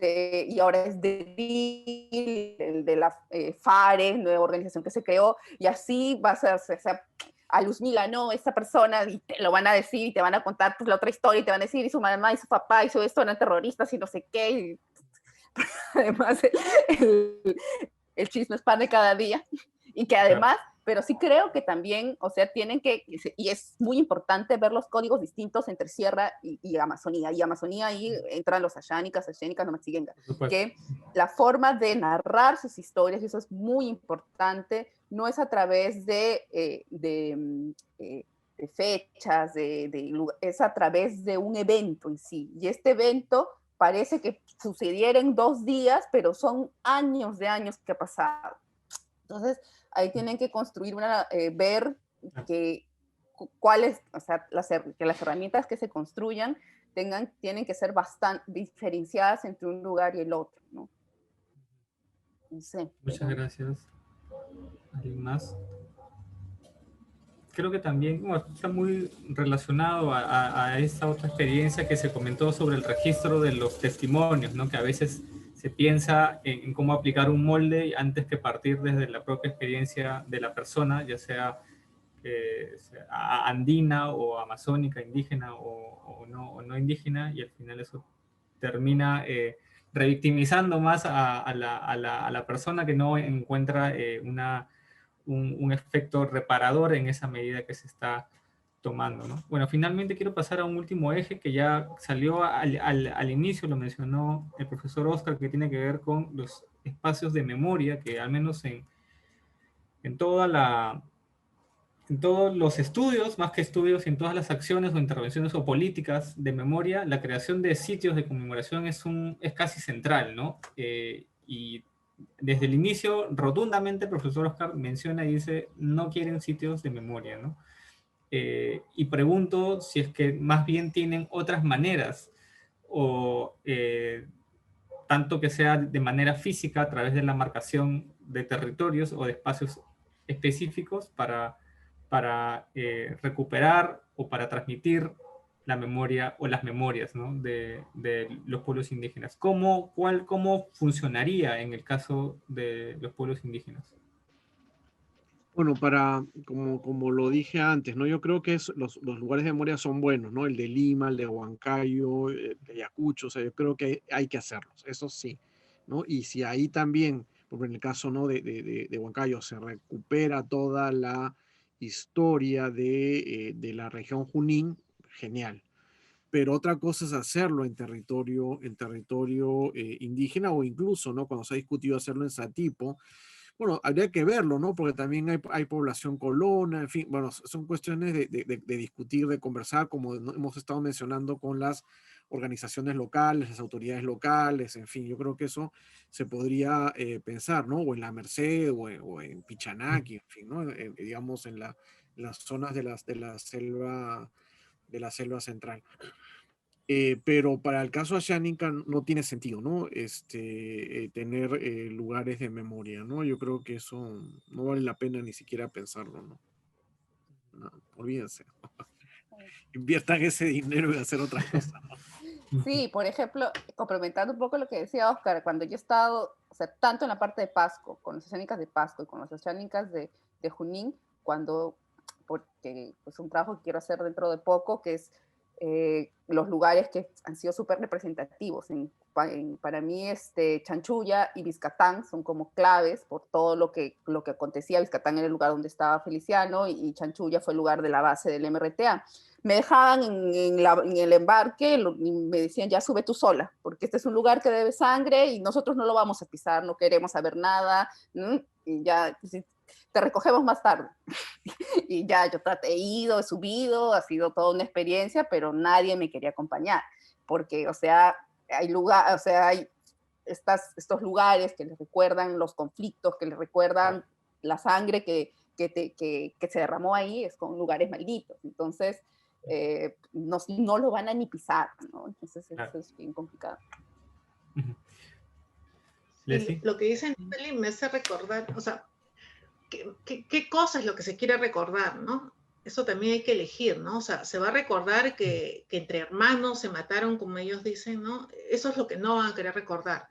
y ahora es de la FARE, nueva organización que se creó, y así va a ser, o sea, a Luzmila, no, esta persona, y te lo van a decir, y te van a contar pues, la otra historia, y te van a decir, y su mamá, y su papá, hizo esto, eran terroristas, y no sé qué, y además el chisme es pan de cada día, y que además, pero sí creo que también, o sea, tienen que, y es muy importante ver los códigos distintos entre Sierra y Amazonía, y Amazonía ahí entran los ashánicas, no me siguen, que la forma de narrar sus historias, y eso es muy importante, no es a través de fechas, es a través de un evento en sí, y este evento parece que sucediera en 2 días, pero son años de años que ha pasado. Entonces, ahí tienen que construir ver que cuáles, o sea, que las herramientas que se construyan tienen que ser bastante diferenciadas entre un lugar y el otro, ¿no? No sé. Muchas gracias. ¿Alguien más? Creo que también está muy relacionado a esa otra experiencia que se comentó sobre el registro de los testimonios, ¿no? Que a veces se piensa en cómo aplicar un molde antes que partir desde la propia experiencia de la persona, ya sea andina o amazónica, indígena o no indígena, y al final eso termina revictimizando más a la persona que no encuentra un efecto reparador en esa medida que se está tomando, ¿no? Bueno, finalmente quiero pasar a un último eje que ya salió al inicio, lo mencionó el profesor Oscar, que tiene que ver con los espacios de memoria, que al menos en todos los estudios, más que estudios, en todas las acciones o intervenciones o políticas de memoria, la creación de sitios de conmemoración es casi central, ¿no? Y desde el inicio, rotundamente, el profesor Oscar menciona y dice, no quieren sitios de memoria, ¿no? Y pregunto si es que más bien tienen otras maneras, o tanto que sea de manera física, a través de la marcación de territorios o de espacios específicos para recuperar o para transmitir la memoria o las memorias, ¿no? de los pueblos indígenas. ¿Cómo funcionaría en el caso de los pueblos indígenas? Bueno, como lo dije antes, ¿no? Yo creo que los lugares de memoria son buenos, ¿no? El de Lima, el de Huancayo, el de Ayacucho, o sea, yo creo que hay que hacerlos, eso sí, ¿no? Y si ahí también, por en el caso, ¿no? de Huancayo, se recupera toda la historia de la región Junín, genial. Pero otra cosa es hacerlo en territorio indígena, o incluso, ¿no? Cuando se ha discutido hacerlo en Satipo. Bueno, habría que verlo, ¿no? Porque también hay población colona, en fin, bueno, son cuestiones de discutir, de conversar, como hemos estado mencionando con las organizaciones locales, las autoridades locales, en fin, yo creo que eso se podría pensar, ¿no? O en la Merced, o en Pichanaki, en fin, ¿no? Digamos, en las zonas de la selva central. Pero para el caso Ashánica no tiene sentido, ¿no? Tener lugares de memoria, ¿no? Yo creo que eso no vale la pena ni siquiera pensarlo, ¿no? No, olvídense. Inviertan ese dinero en hacer otras cosas, ¿no? Sí, por ejemplo, complementando un poco lo que decía Oscar, cuando yo he estado, o sea, tanto en la parte de Pasco, con las ashánicas de Pasco y con las ashánicas de Junín, porque pues un trabajo que quiero hacer dentro de poco, que es los lugares que han sido súper representativos. Para mí, Chanchulla y Vizcatán son como claves por todo lo que acontecía. Vizcatán era el lugar donde estaba Feliciano y Chanchulla fue el lugar de la base del MRTA. Me dejaban en el embarque y me decían, ya sube tú sola, porque este es un lugar que debe sangre y nosotros no lo vamos a pisar, no queremos saber nada, y ya te recogemos más tarde. Y ya yo he ido, he subido, ha sido toda una experiencia, pero nadie me quería acompañar, porque, o sea, hay estos lugares que les recuerdan los conflictos, que les recuerdan la sangre que se derramó ahí, es con lugares malditos. Entonces, no lo van a ni pisar, ¿no? Entonces, eso es bien complicado. Lo que dice Natalie me hace recordar, o sea, ¿qué cosa es lo que se quiere recordar, no? Eso también hay que elegir, ¿no? O sea, se va a recordar que entre hermanos se mataron, como ellos dicen, ¿no? Eso es lo que no van a querer recordar.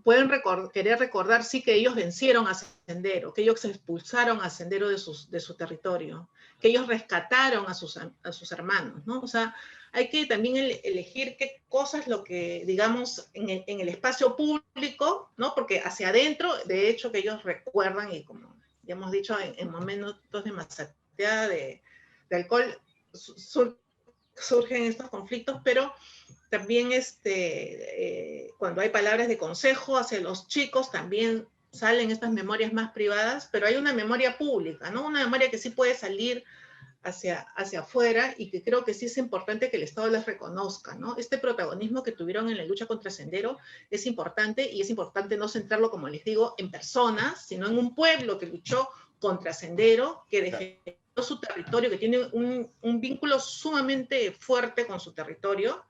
Pueden querer recordar, sí, que ellos vencieron a Sendero, que ellos se expulsaron a Sendero de su territorio, que ellos rescataron a sus hermanos, ¿no? O sea, hay que también elegir qué cosas es lo que, digamos, en el espacio público, ¿no? Porque hacia adentro, de hecho, que ellos recuerdan, y como ya hemos dicho, en momentos de masateada, de alcohol, surgen estos conflictos, pero también cuando hay palabras de consejo hacia los chicos, también salen estas memorias más privadas, pero hay una memoria pública, ¿no? Una memoria que sí puede salir hacia afuera y que creo que sí es importante que el Estado les reconozca, ¿no? Este protagonismo que tuvieron en la lucha contra Sendero es importante, y es importante no centrarlo, como les digo, en personas, sino en un pueblo que luchó contra Sendero, que defendió su territorio, que tiene un vínculo sumamente fuerte con su territorio,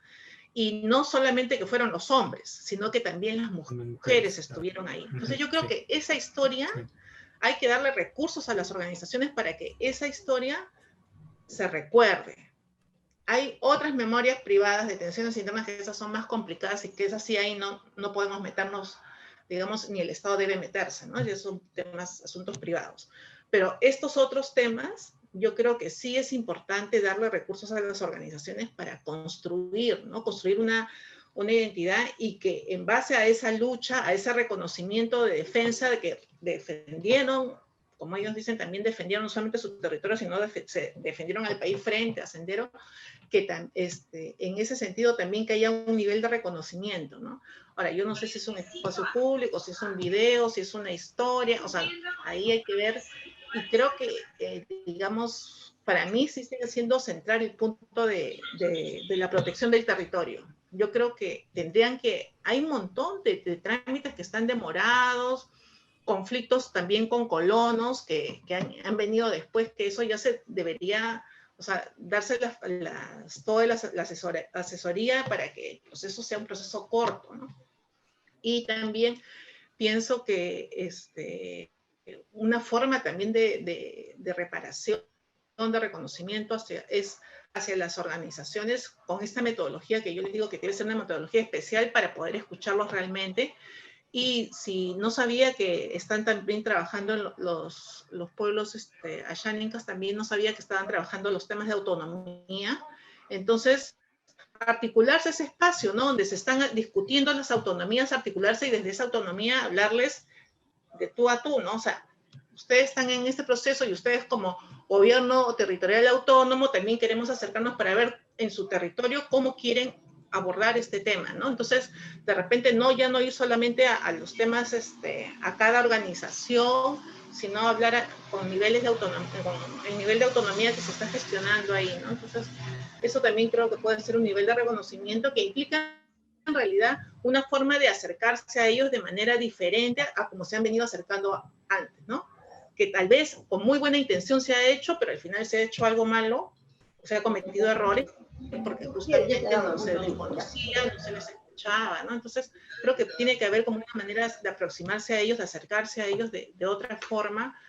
y no solamente que fueron los hombres, sino que también las mujeres estuvieron ahí. Entonces yo creo que esa historia, hay que darle recursos a las organizaciones para que esa historia se recuerde. Hay otras memorias privadas de tensiones internas que esas son más complicadas, y que esas sí ahí no podemos meternos, digamos, ni el Estado debe meterse, ¿no? Ya son temas, asuntos privados. Pero estos otros temas, yo creo que sí es importante darle recursos a las organizaciones para construir, ¿no? Construir una identidad, y que en base a esa lucha, a ese reconocimiento de defensa, de que defendieron, como ellos dicen, también defendieron no solamente su territorio, sino se defendieron al país frente a Sendero, que en ese sentido también que haya un nivel de reconocimiento, ¿no? Ahora, yo no sé si es un espacio público, si es un video, si es una historia, o sea, ahí hay que ver, y creo que, digamos, para mí sí sigue siendo central el punto de la protección del territorio. Yo creo que hay un montón de trámites que están demorados, conflictos también con colonos que han venido después, que eso ya se debería, o sea, darse toda la asesoría para que el proceso sea un proceso corto, ¿no? Y también pienso que una forma también de reparación, de reconocimiento hacia las organizaciones, con esta metodología que yo les digo que debe ser una metodología especial para poder escucharlos realmente. Y si no sabía que están también trabajando los pueblos ayánicas, también no sabía que estaban trabajando los temas de autonomía. Entonces, articularse ese espacio, ¿no? Donde se están discutiendo las autonomías, articularse, y desde esa autonomía hablarles de tú a tú, ¿no? O sea, ustedes están en este proceso, y ustedes como gobierno territorial autónomo también queremos acercarnos para ver en su territorio cómo quieren abordar este tema, ¿no? Entonces, de repente, ya no ir solamente a los temas, a cada organización, sino hablar con niveles de autonomía, con el nivel de autonomía que se está gestionando ahí, ¿no? Entonces, eso también creo que puede ser un nivel de reconocimiento que implica, en realidad, una forma de acercarse a ellos de manera diferente a como se han venido acercando antes, ¿no? Que tal vez con muy buena intención se ha hecho, pero al final se ha hecho algo malo, se ha cometido errores, porque justamente no se les conocía, no se les escuchaba, ¿no? Entonces, creo que tiene que haber como una manera de aproximarse a ellos, de acercarse a ellos de otra forma,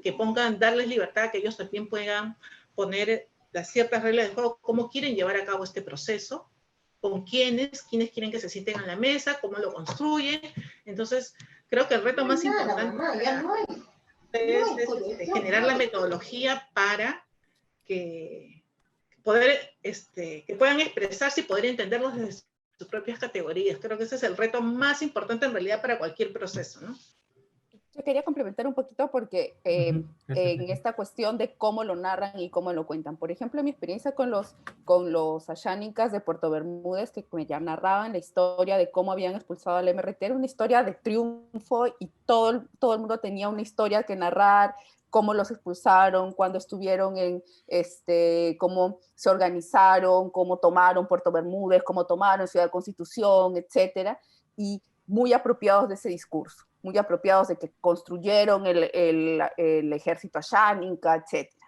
que darles libertad, que ellos también puedan poner las ciertas reglas de juego, cómo quieren llevar a cabo este proceso, con quiénes quieren que se sienten a la mesa, cómo lo construyen. Entonces, creo que el reto más importante es generar la metodología para que poder, que puedan expresarse y poder entenderlos desde sus propias categorías. Creo que ese es el reto más importante en realidad para cualquier proceso, ¿no? Yo quería complementar un poquito porque en esta cuestión de cómo lo narran y cómo lo cuentan. Por ejemplo, mi experiencia con los ayánicas de Puerto Bermúdez, que me ya narraban la historia de cómo habían expulsado al MRT, era una historia de triunfo y todo el mundo tenía una historia que narrar, cómo los expulsaron, cuando estuvieron cómo se organizaron, cómo tomaron Puerto Bermúdez, cómo tomaron Ciudad Constitución, etcétera, y muy apropiados de ese discurso, muy apropiados de que construyeron el ejército ayánica, etcétera.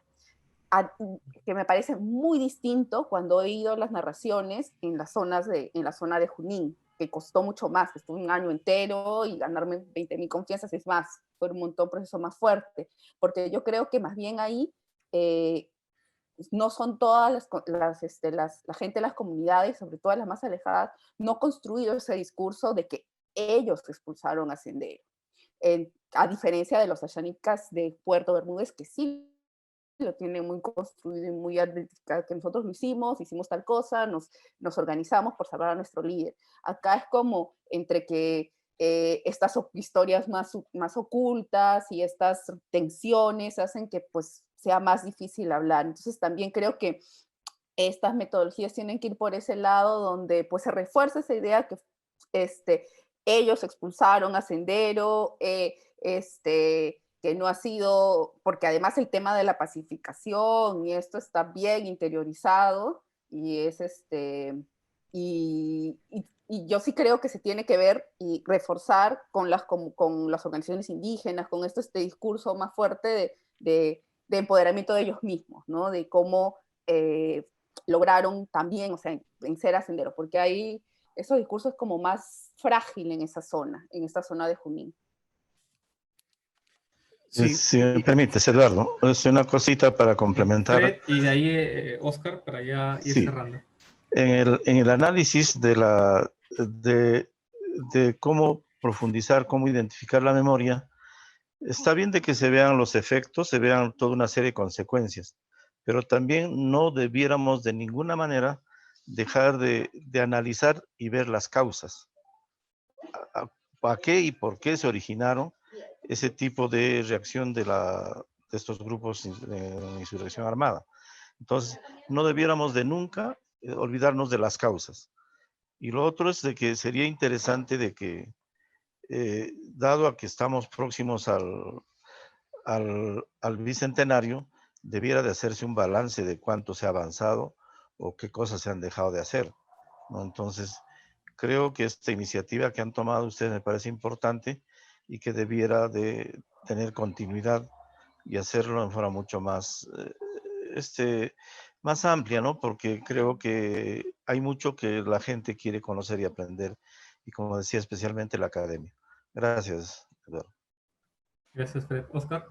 Que me parece muy distinto cuando he oído las narraciones en la zona de Junín, que costó mucho más, que estuve un año entero y ganarme 20.000 confianzas es más, fue un proceso más fuerte, porque yo creo que más bien ahí no son todas la gente de las comunidades, sobre todo las más alejadas, no construido ese discurso de que ellos expulsaron a Sendero, a diferencia de los ayánicas de Puerto Bermúdez, que sí lo tienen muy construido y muy identificado, que nosotros lo hicimos tal cosa, nos organizamos por salvar a nuestro líder. Acá es como entre que estas historias más ocultas y estas tensiones hacen que pues sea más difícil hablar. Entonces también creo que estas metodologías tienen que ir por ese lado donde pues se refuerza esa idea que ellos expulsaron a Sendero, que no ha sido, porque además el tema de la pacificación y esto está bien interiorizado y es y yo sí creo que se tiene que ver y reforzar con las organizaciones indígenas, con este discurso más fuerte de empoderamiento de ellos mismos, ¿no? De cómo lograron también, o sea, vencer a Sendero, porque hay esos discursos como más frágil en esta zona de Junín. Sí. Si me permites, Eduardo, es una cosita para complementar. Fred, y de ahí, Oscar, para ya ir cerrando. En el análisis de cómo profundizar, cómo identificar la memoria, está bien de que se vean los efectos, se vean toda una serie de consecuencias, pero también no debiéramos de ninguna manera dejar de analizar y ver las causas. ¿A qué y por qué se originaron ese tipo de reacción de estos grupos de insurrección armada? Entonces, no debiéramos de nunca olvidarnos de las causas. Y lo otro es de que sería interesante de que, dado a que estamos próximos al bicentenario, debiera de hacerse un balance de cuánto se ha avanzado o qué cosas se han dejado de hacer, ¿no? Entonces, creo que esta iniciativa que han tomado ustedes me parece importante y que debiera de tener continuidad y hacerlo en forma mucho más, más amplia, ¿no? Porque creo que hay mucho que la gente quiere conocer y aprender, y como decía, especialmente la academia. Gracias, Eduardo. Gracias, Fred. Oscar.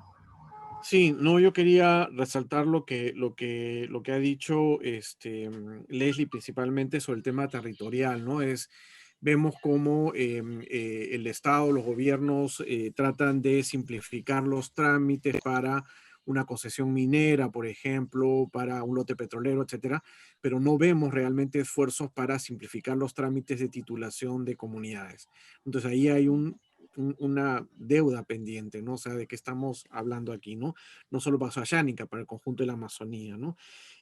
Sí, no, yo quería resaltar lo que ha dicho Leslie principalmente sobre el tema territorial, ¿no? Vemos cómo el Estado, los gobiernos tratan de simplificar los trámites para una concesión minera, por ejemplo, para un lote petrolero, etcétera, pero no vemos realmente esfuerzos para simplificar los trámites de titulación de comunidades. Entonces ahí hay una deuda pendiente, ¿no? O sea, ¿de qué estamos hablando aquí, no? No solo para Ayánica, para el conjunto de la Amazonía, ¿no?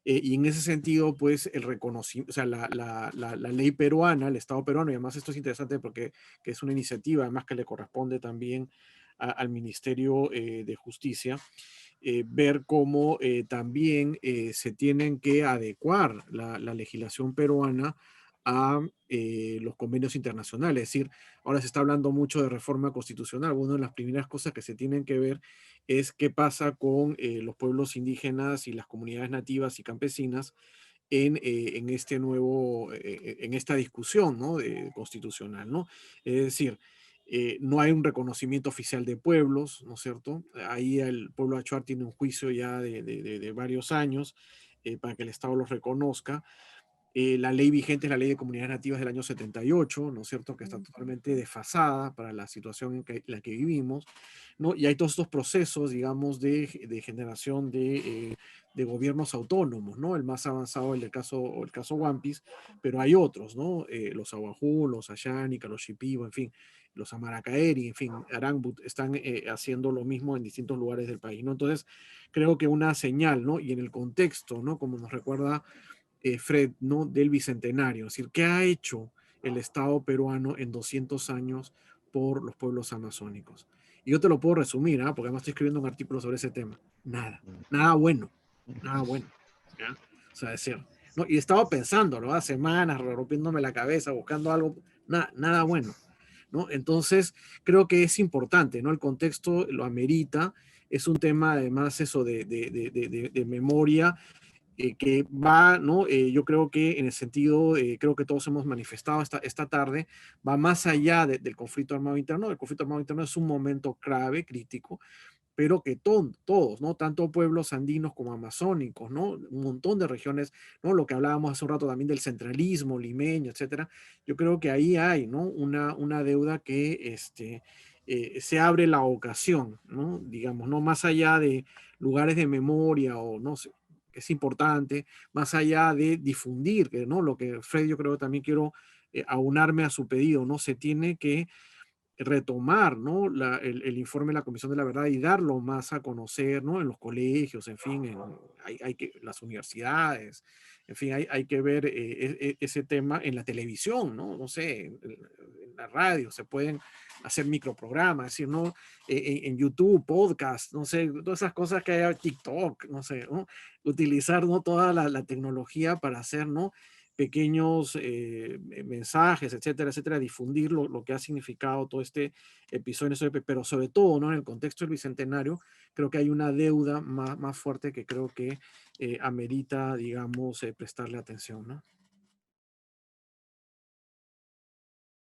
Y en ese sentido, pues, el reconocimiento, o sea, la ley peruana, el Estado peruano, y además esto es interesante porque que es una iniciativa, además que le corresponde también al Ministerio de Justicia, ver cómo también se tienen que adecuar la legislación peruana a los convenios internacionales. Es decir, ahora se está hablando mucho de reforma constitucional. Una de las primeras cosas que se tienen que ver es qué pasa con los pueblos indígenas y las comunidades nativas y campesinas en esta discusión, ¿no? Constitucional, ¿no? Es decir, no hay un reconocimiento oficial de pueblos, ¿no es cierto? Ahí el pueblo achuar tiene un juicio ya de varios años para que el Estado los reconozca, La ley vigente es la Ley de Comunidades Nativas del año 78, ¿no es cierto?, que está totalmente desfasada para la situación en la que vivimos, ¿no? Y hay todos estos procesos, digamos, de generación de gobiernos autónomos, ¿no? El más avanzado el caso Wampis, pero hay otros, ¿no? Los Awajú, los Ashánica, los Shipibo, en fin, los Amaracaeri, en fin, Arangbut, están haciendo lo mismo en distintos lugares del país, ¿no? Entonces, creo que una señal, ¿no? Y en el contexto, ¿no? Como nos recuerda Fred, ¿no? Del Bicentenario, es decir, ¿qué ha hecho el Estado peruano en 200 años por los pueblos amazónicos? Y yo te lo puedo resumir, ¿ah? Porque además estoy escribiendo un artículo sobre ese tema. Nada, nada bueno, nada bueno. ¿Ya? O sea, es decir, ¿no? Y he estado pensando, ¿no? Hace semanas, rompiéndome la cabeza, buscando algo, nada bueno, ¿no? Entonces, creo que es importante, ¿no? El contexto lo amerita, es un tema además eso de memoria que va, ¿no? Yo creo que en el sentido, creo que todos hemos manifestado esta tarde, va más allá del conflicto armado interno. El conflicto armado interno es un momento clave, crítico, pero que todos, ¿no? Tanto pueblos andinos como amazónicos, ¿no? Un montón de regiones, ¿no? Lo que hablábamos hace un rato también del centralismo limeño, etcétera. Yo creo que ahí hay, ¿no? Una deuda que se abre la ocasión, ¿no? Digamos, ¿no? Más allá de lugares de memoria o no sé, que es importante, más allá de difundir, que, ¿no? Lo que Fred, yo creo que también quiero aunarme a su pedido, ¿no? Se tiene que retomar, ¿no? El informe de la Comisión de la Verdad y darlo más a conocer, ¿no? En los colegios, en fin, hay que, las universidades, en fin, hay que ver ese tema en la televisión, ¿no? No sé, en la radio se pueden hacer microprogramas, es decir, ¿no? En YouTube, podcast, no sé, todas esas cosas que hay, TikTok, no sé, ¿no? Utilizar, ¿no? Toda la tecnología para hacer, ¿no? Pequeños mensajes, etcétera, etcétera, difundir lo que ha significado todo este episodio, pero sobre todo, ¿no? En el contexto del Bicentenario, creo que hay una deuda más fuerte que creo que amerita, digamos, prestarle atención, ¿no?